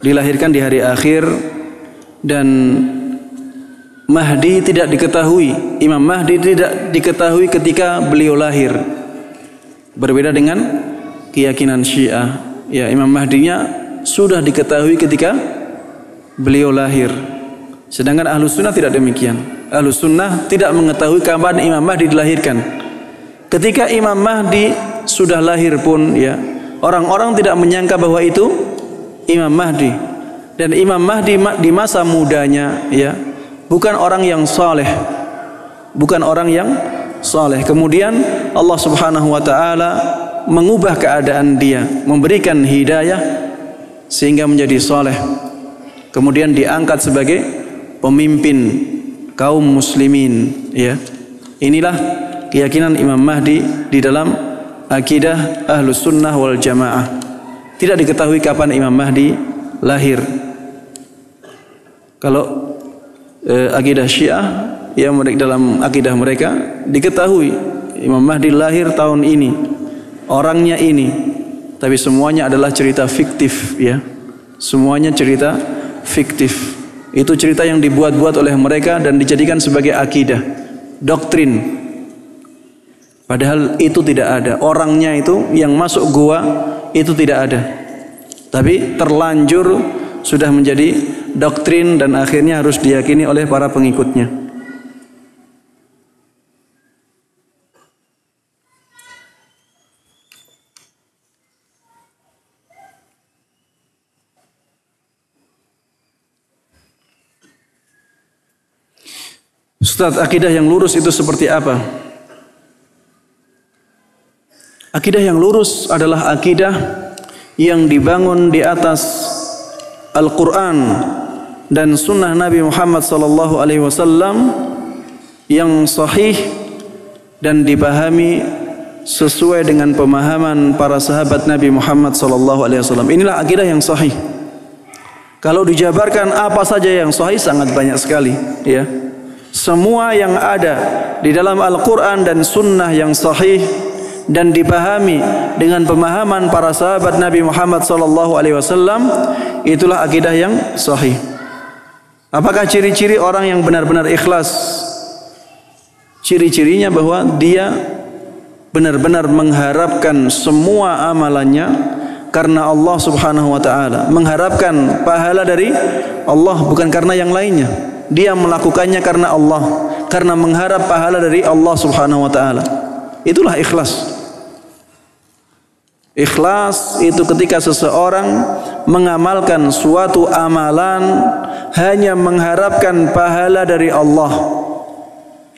dilahirkan di hari akhir, dan Mahdi tidak diketahui, Imam Mahdi tidak diketahui ketika beliau lahir. Berbeda dengan keyakinan Syiah, ya, Imam Mahdinya sudah diketahui ketika beliau lahir. Sedangkan Ahlus Sunnah tidak demikian. Ahlus Sunnah tidak mengetahui kapan Imam Mahdi dilahirkan. Ketika Imam Mahdi sudah lahir pun, ya, orang-orang tidak menyangka bahwa itu Imam Mahdi. Dan Imam Mahdi di masa mudanya, ya, bukan orang yang saleh, bukan orang yang saleh. Kemudian Allah Subhanahu wa taala mengubah keadaan dia, memberikan hidayah sehingga menjadi saleh. Kemudian diangkat sebagai pemimpin kaum muslimin, ya. Inilah keyakinan Imam Mahdi di dalam akidah Ahlus Sunnah wal Jamaah. Tidak diketahui kapan Imam Mahdi lahir. Kalau akidah Syiah, ya, dalam akidah mereka diketahui Imam Mahdi lahir tahun ini, orangnya ini, tapi semuanya adalah cerita fiktif, ya. Semuanya cerita fiktif. Itu cerita yang dibuat-buat oleh mereka dan dijadikan sebagai akidah, doktrin. Padahal itu tidak ada. Orangnya itu yang masuk gua itu tidak ada. Tapi terlanjur sudah menjadi doktrin dan akhirnya harus diyakini oleh para pengikutnya. Ustaz, akidah yang lurus itu seperti apa? Akidah yang lurus adalah akidah yang dibangun di atas Al-Quran dan Sunnah Nabi Muhammad SAW yang sahih dan dipahami sesuai dengan pemahaman para sahabat Nabi Muhammad SAW. Inilah akidah yang sahih. Kalau dijabarkan apa saja yang sahih, sangat banyak sekali, ya. Semua yang ada di dalam Al-Quran dan Sunnah yang sahih dan dipahami dengan pemahaman para sahabat Nabi Muhammad SAW, itulah akidah yang sahih. Apakah ciri-ciri orang yang benar-benar ikhlas? Ciri-cirinya bahwa dia benar-benar mengharapkan semua amalannya karena Allah Subhanahu wa taala, mengharapkan pahala dari Allah bukan karena yang lainnya. Dia melakukannya karena Allah, karena mengharap pahala dari Allah Subhanahu wa taala. Itulah ikhlas. Ikhlas itu ketika seseorang mengamalkan suatu amalan hanya mengharapkan pahala dari Allah,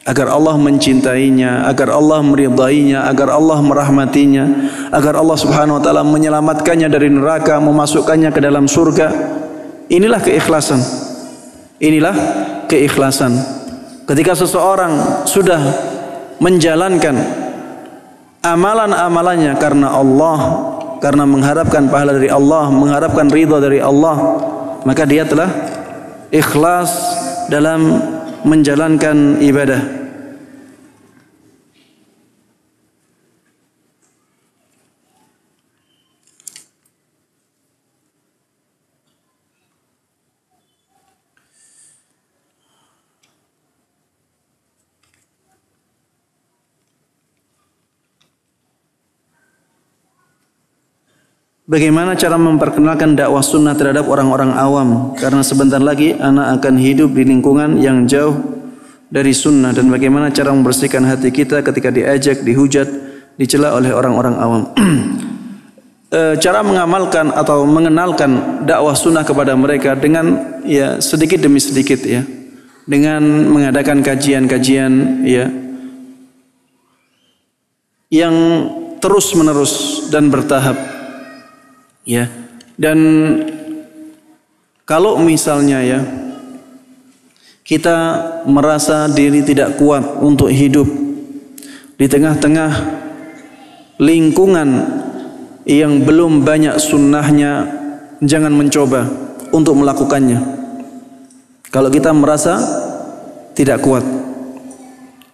agar Allah mencintainya, agar Allah meridainya, agar Allah merahmatinya, agar Allah Subhanahu wa taala menyelamatkannya dari neraka, memasukkannya ke dalam surga. Inilah keikhlasan. Inilah keikhlasan. Ketika seseorang sudah menjalankan amalan-amalannya karena Allah, karena mengharapkan pahala dari Allah, mengharapkan ridha dari Allah, maka dia telah ikhlas dalam menjalankan ibadah. Bagaimana cara memperkenalkan dakwah sunnah terhadap orang-orang awam? Karena sebentar lagi anak akan hidup di lingkungan yang jauh dari sunnah. Dan bagaimana cara membersihkan hati kita ketika diajak, dihujat, dicela oleh orang-orang awam? Cara mengamalkan atau mengenalkan dakwah sunnah kepada mereka dengan, ya, sedikit demi sedikit, ya, dengan mengadakan kajian-kajian, ya, yang terus menerus dan bertahap. Ya, dan kalau misalnya, ya, kita merasa diri tidak kuat untuk hidup di tengah-tengah lingkungan yang belum banyak sunnahnya, jangan mencoba untuk melakukannya. Kalau kita merasa tidak kuat,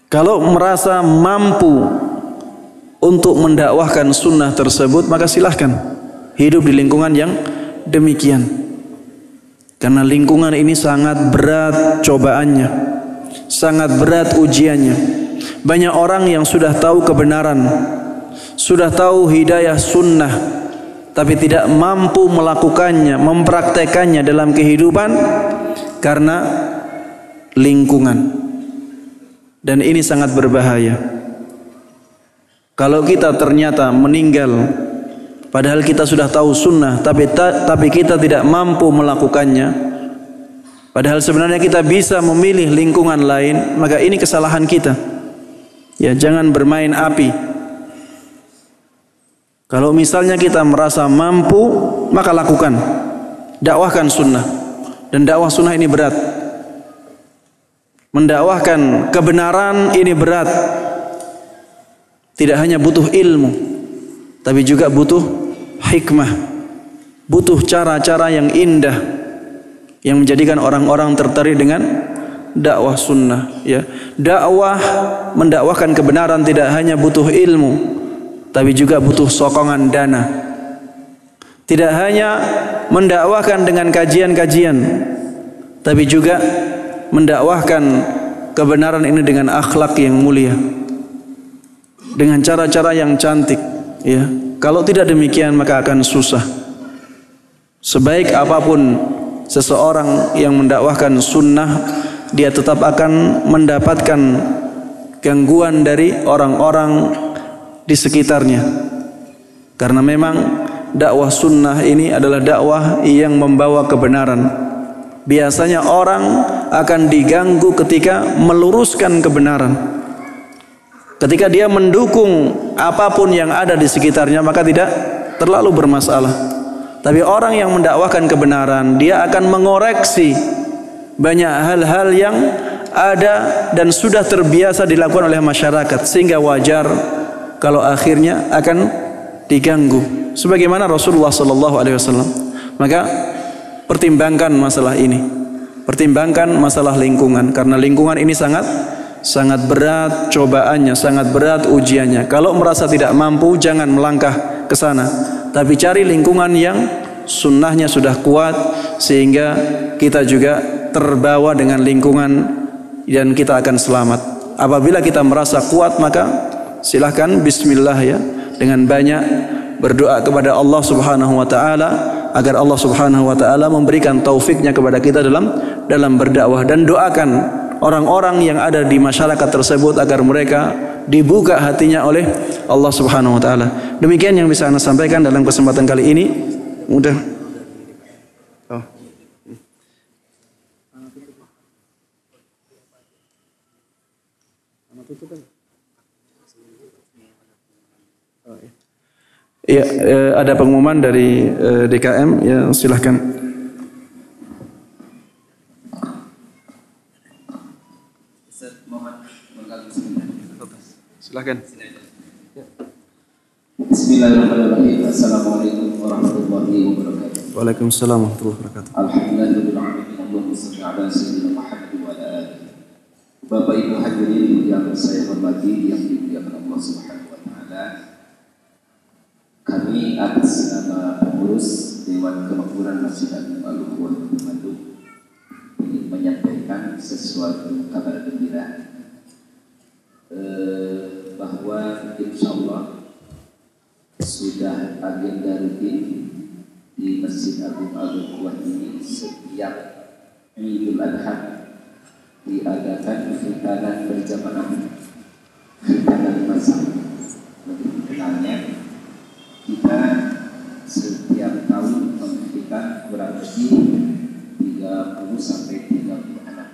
kalau merasa mampu untuk mendakwahkan sunnah tersebut, maka silahkan. hidup di lingkungan yang demikian. Karena lingkungan ini sangat berat cobaannya, sangat berat ujiannya. Banyak orang yang sudah tahu kebenaran, sudah tahu hidayah sunnah, tapi tidak mampu melakukannya, mempraktekannya dalam kehidupan karena lingkungan. Dan ini sangat berbahaya. Kalau kita ternyata meninggal padahal kita sudah tahu sunnah, tapi kita tidak mampu melakukannya, padahal sebenarnya kita bisa memilih lingkungan lain, maka ini kesalahan kita. Ya, jangan bermain api. Kalau misalnya kita merasa mampu, maka lakukan, dakwahkan sunnah. Dan dakwah sunnah ini berat. Mendakwahkan kebenaran ini berat. Tidak hanya butuh ilmu, tapi juga butuh hikmah, butuh cara-cara yang indah yang menjadikan orang-orang tertarik dengan dakwah sunnah. Ya, dakwah, mendakwahkan kebenaran tidak hanya butuh ilmu, tapi juga butuh sokongan dana. Tidak hanya mendakwahkan dengan kajian-kajian, tapi juga mendakwahkan kebenaran ini dengan akhlak yang mulia, dengan cara-cara yang cantik. Ya, kalau tidak demikian maka akan susah. Sebaik apapun seseorang yang mendakwahkan sunnah, dia tetap akan mendapatkan gangguan dari orang-orang di sekitarnya. Karena memang dakwah sunnah ini adalah dakwah yang membawa kebenaran. Biasanya orang akan diganggu ketika meluruskan kebenaran. Ketika dia mendukung apapun yang ada di sekitarnya, maka tidak terlalu bermasalah. Tapi orang yang mendakwahkan kebenaran, dia akan mengoreksi banyak hal-hal yang ada dan sudah terbiasa dilakukan oleh masyarakat, sehingga wajar kalau akhirnya akan diganggu. Sebagaimana Rasulullah SAW. Maka pertimbangkan masalah ini, pertimbangkan masalah lingkungan, karena lingkungan ini sangat berat cobaannya, sangat berat ujiannya. Kalau merasa tidak mampu, jangan melangkah ke sana, tapi cari lingkungan yang sunnahnya sudah kuat, sehingga kita juga terbawa dengan lingkungan dan kita akan selamat. Apabila kita merasa kuat, maka silahkan bismillah ya, dengan banyak berdoa kepada Allah Subhanahu wa taala agar Allah Subhanahu wa taala memberikan taufiknya kepada kita dalam berdakwah, dan doakan orang-orang yang ada di masyarakat tersebut agar mereka dibuka hatinya oleh Allah Subhanahu wa taala. Demikian yang bisa Anda sampaikan dalam kesempatan kali ini. Mudah. Oh. Iya, ada pengumuman dari DKM, ya silahkan. Silahkan. Bismillahirrahmanirrahim. Assalamualaikum warahmatullahi wabarakatuh. Waalaikumsalam warahmatullahi wabarakatuh. Alhamdulillahirabbil alamin. Wassalatu ala sayyidina Muhammad wa ala alihi. Bapak Ibu hadirin yang saya hormati, yang dimuliakan Allah Subhanahu wa taala. Kami atas nama pengurus Dewan Kemakmuran Masjid Agung Al-Ukhwah Bandung ingin menyampaikan sesuatu kabar gembira, bahwa insyaallah sudah agenda rutin di Masjid Agung Al-Ukhwah ini setiap Idul Adha diadakan khitanan berjamaah, khitanan masal. Lebih dikenalnya, kita setiap tahun menghitan kurang lebih 30 sampai 30 anak.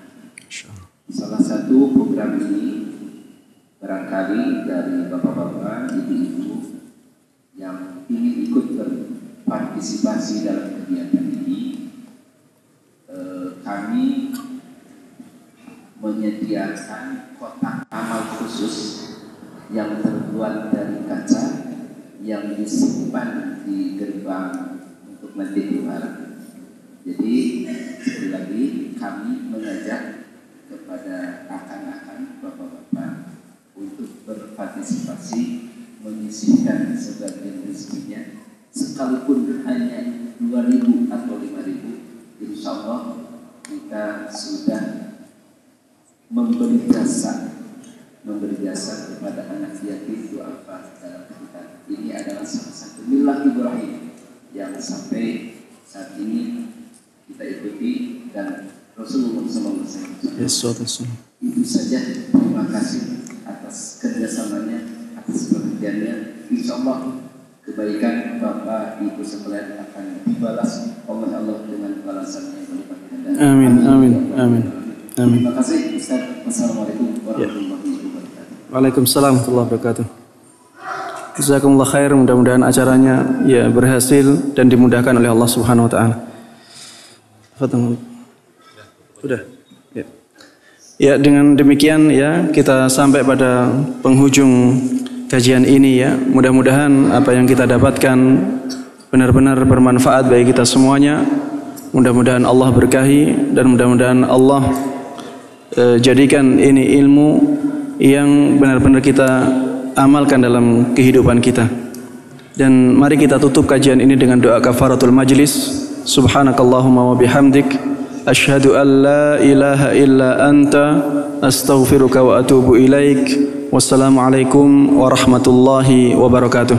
Salah satu program ini barangkali dari bapak-bapak, ibu-ibu yang ingin ikut berpartisipasi dalam kegiatan ini, kami menyediakan kotak amal khusus yang terbuat dari kaca yang disimpan di gerbang untuk nanti keluar. Jadi sekali lagi kami mengajak kepada akan-akan bapak-bapak untuk berpartisipasi menyisihkan sebagian rezekinya sekalipun hanya 2.000 atau 5.000, insya Allah kita sudah memberi jasa kepada anak yatim du'afa dalam kita. Ini adalah salah satu milah Ibrahim yang sampai saat ini kita ikuti dan Rasulullah SAW. Itu saja, terima kasih atas kerjasamanya, atas perhatiannya. Insya Allah kebaikan Bapak Ibu sekalian akan dibalas oleh Allah dengan balasan yang berlipat ganda. Amin, amin, amin, amin. Terima kasih Ustaz. Wassalamualaikum warahmatullahi wabarakatuh. Waalaikumsalam warahmatullahi wabarakatuh. Jazakumullah khair, mudah-mudahan acaranya ya berhasil dan dimudahkan oleh Allah Subhanahu wa taala. Sudah. Ya. Ya, dengan demikian ya kita sampai pada penghujung kajian ini ya. Mudah-mudahan apa yang kita dapatkan benar-benar bermanfaat bagi kita semuanya. Mudah-mudahan Allah berkahi dan mudah-mudahan Allah jadikan ini ilmu yang benar-benar kita amalkan dalam kehidupan kita. Dan mari kita tutup kajian ini dengan doa kafaratul majlis. Subhanakallahumma wa bihamdik asyhadu an la ilaha illa anta astaghfiruka wa atubu ilaik. Wassalamualaikum warahmatullahi wabarakatuh.